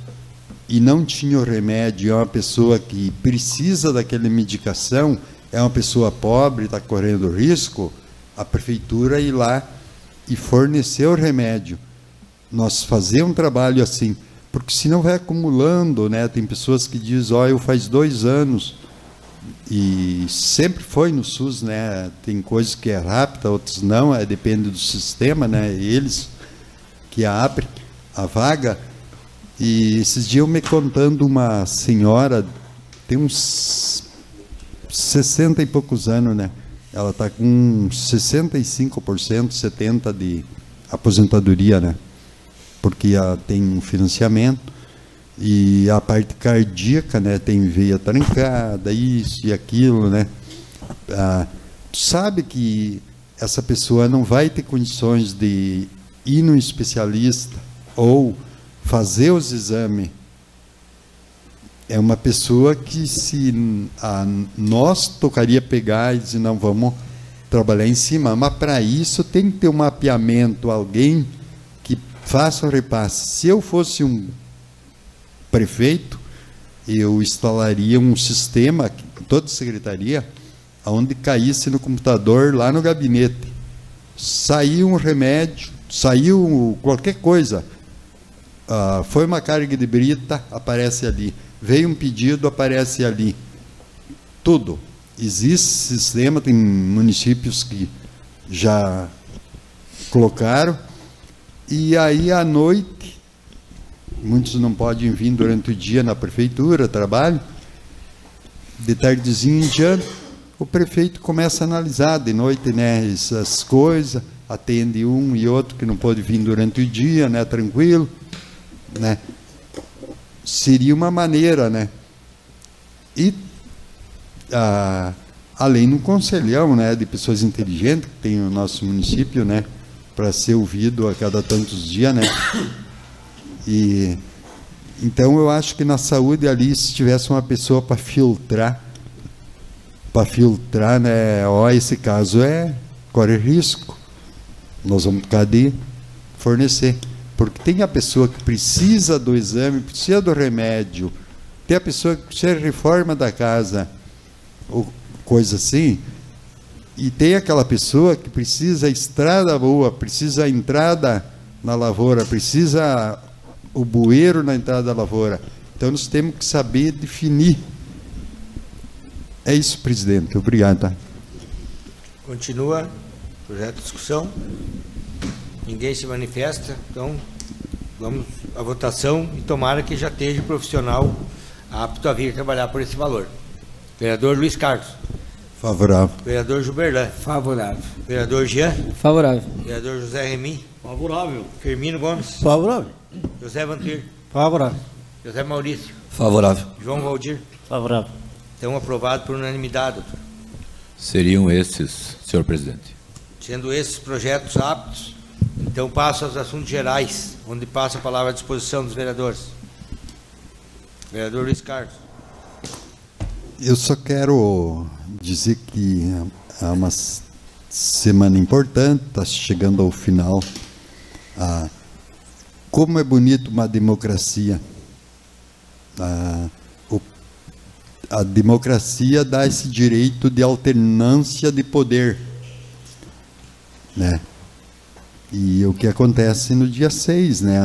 e não tinha o remédio, é uma pessoa que precisa daquela medicação, é uma pessoa pobre, está correndo risco, a prefeitura ir lá e fornecer o remédio. Nós fazer um trabalho assim, porque senão vai acumulando, Tem pessoas que dizem, eu faz 2 anos, e sempre foi no SUS, Tem coisas que é rápida, outras não, depende do sistema, Eles que abrem a vaga. E esses dias eu me contando uma senhora, tem uns 60 e poucos anos, Ela está com 65%, 70% de aposentadoria, porque ela tem um financiamento, e a parte cardíaca, tem veia trancada, isso e aquilo, sabe que essa pessoa não vai ter condições de ir no especialista ou fazer os exames, é uma pessoa que, se nós tocaria pegar e dizer, não, vamos trabalhar em cima, mas para isso tem que ter um mapeamento, alguém que faça o repasse. Se eu fosse um prefeito, eu instalaria um sistema, toda secretaria, onde caísse no computador, lá no gabinete, saiu um remédio, saiu qualquer coisa, foi uma carga de brita, aparece ali, veio um pedido, aparece ali, tudo. Existe sistema, tem municípios que já colocaram, e aí à noite, muitos não podem vir durante o dia na prefeitura, trabalho, de tardezinho em diante, o prefeito começa a analisar de noite, né, essas coisas, atende um e outro que não pode vir durante o dia, né, tranquilo, né. Seria uma maneira, né. E além do conselhão, né, de pessoas inteligentes que tem o nosso município, né, para ser ouvido a cada tantos dias, né. E então eu acho que na saúde ali, se tivesse uma pessoa para filtrar, né, ó, esse caso corre risco, nós vamos ficar de fornecer, porque tem a pessoa que precisa do exame, precisa do remédio, tem a pessoa que precisa de reforma da casa, ou coisa assim, e tem aquela pessoa que precisa estrada boa, precisa a entrada na lavoura, precisa o bueiro na entrada da lavoura. Então nós temos que saber definir. É isso, presidente. Obrigado. Tá? Continua projeto de discussão. Ninguém se manifesta, então vamos à votação e tomara que já esteja o profissional apto a vir trabalhar por esse valor. Vereador Luiz Carlos. Favorável. Vereador Juberlan. Favorável. Vereador Jean. Favorável. Vereador José Remy. Favorável. Firmino Gomes. Favorável. José Vantir. Favorável. José Maurício. Favorável. João Valdir. Favorável. Então aprovado por unanimidade, doutor. Seriam esses, senhor presidente. Sendo esses projetos aptos, então passo aos assuntos gerais, onde passa a palavra à disposição dos vereadores. Vereador Luiz Carlos. Eu só quero dizer que é uma semana importante, está chegando ao final. Como é bonito uma democracia. A democracia dá esse direito de alternância de poder, né? E o que acontece no dia 6, né?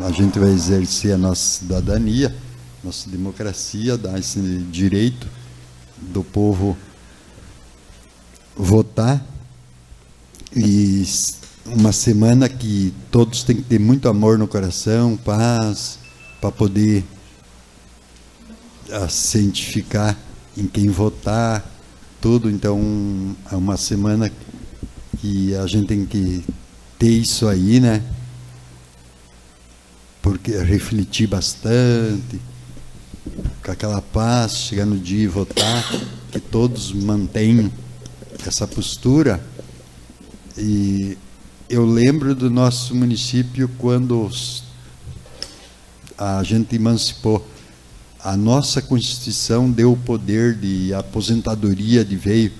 A gente vai exercer a nossa cidadania, nossa democracia, dá esse direito do povo votar. E uma semana que todos têm que ter muito amor no coração, paz, para poder se identificar em quem votar, tudo. Então, é uma semana que a gente tem que ter isso aí, né? Porque refletir bastante, com aquela paz, chegar no dia e votar, que todos mantenham essa postura. E eu lembro do nosso município quando a gente emancipou. A nossa Constituição deu o poder de aposentadoria de veio.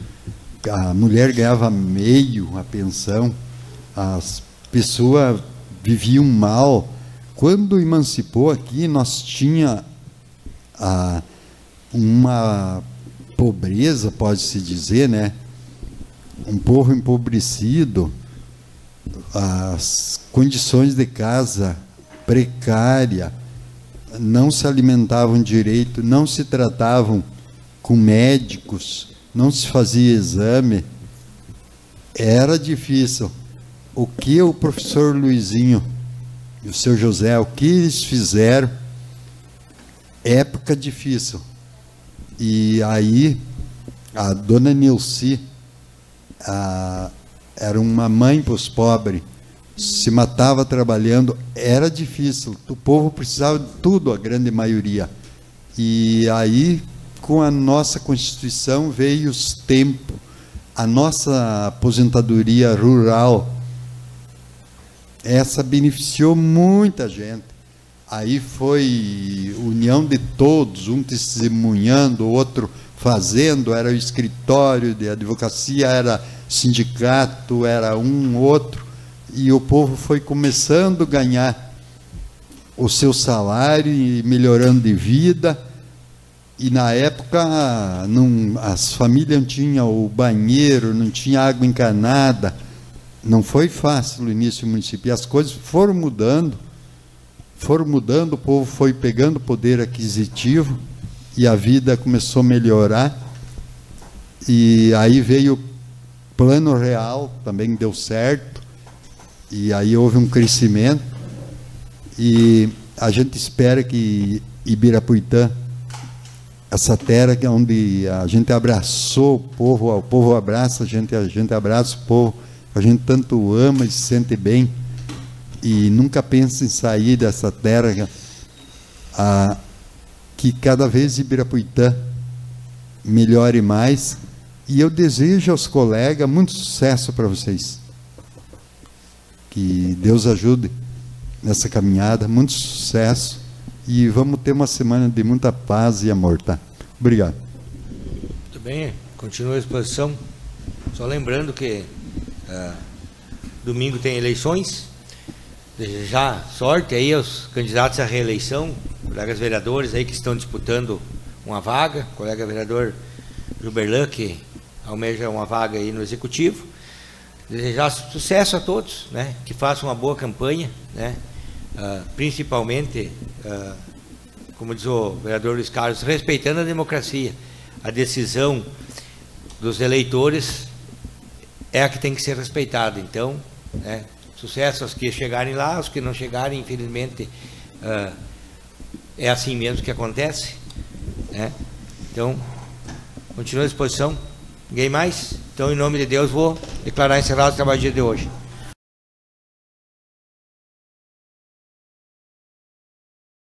A mulher ganhava meio a pensão, as pessoas viviam mal. Quando emancipou aqui, nós tinha uma pobreza, pode-se dizer, né? Um povo empobrecido, as condições de casa precária, não se alimentavam direito, não se tratavam com médicos, não se fazia exame, era difícil. O que o professor Luizinho e o seu José, o que eles fizeram, época difícil. E aí, a dona Nilce era uma mãe para os pobres, se matava trabalhando, era difícil, o povo precisava de tudo, a grande maioria. E aí, com a nossa Constituição, veio os tempos, a nossa aposentadoria rural, essa beneficiou muita gente. Aí foi união de todos, um testemunhando, o outro fazendo, era o escritório de advocacia, era sindicato, era um outro, e o povo foi começando a ganhar o seu salário e melhorando de vida. E na época as famílias não tinham o banheiro, não tinha água encanada, não foi fácil no início do município, e as coisas foram mudando, o povo foi pegando poder aquisitivo, e a vida começou a melhorar, e aí veio o Plano Real, também deu certo, e aí houve um crescimento, e a gente espera que Ibirapuitã, essa terra onde a gente abraçou o povo abraça a gente abraça o povo, a gente tanto ama e se sente bem, e nunca pensa em sair dessa terra, que cada vez Ibirapuitã melhore mais, e eu desejo aos colegas muito sucesso para vocês, que Deus ajude nessa caminhada, muito sucesso, e vamos ter uma semana de muita paz e amor, tá? Obrigado. Muito bem, continua a exposição, só lembrando que domingo tem eleições, desejar sorte aí aos candidatos à reeleição, colegas vereadores aí que estão disputando uma vaga, colega vereador Gilberlan, que almeja uma vaga aí no Executivo, desejar sucesso a todos, né, que façam uma boa campanha, né, principalmente, como diz o vereador Luiz Carlos, respeitando a democracia, a decisão dos eleitores é a que tem que ser respeitada. Então, né, sucesso aos que chegarem lá, aos que não chegarem, infelizmente, é assim mesmo que acontece, né? Então, continua a exposição. Ninguém mais? Então, em nome de Deus, vou declarar encerrado o trabalho de hoje.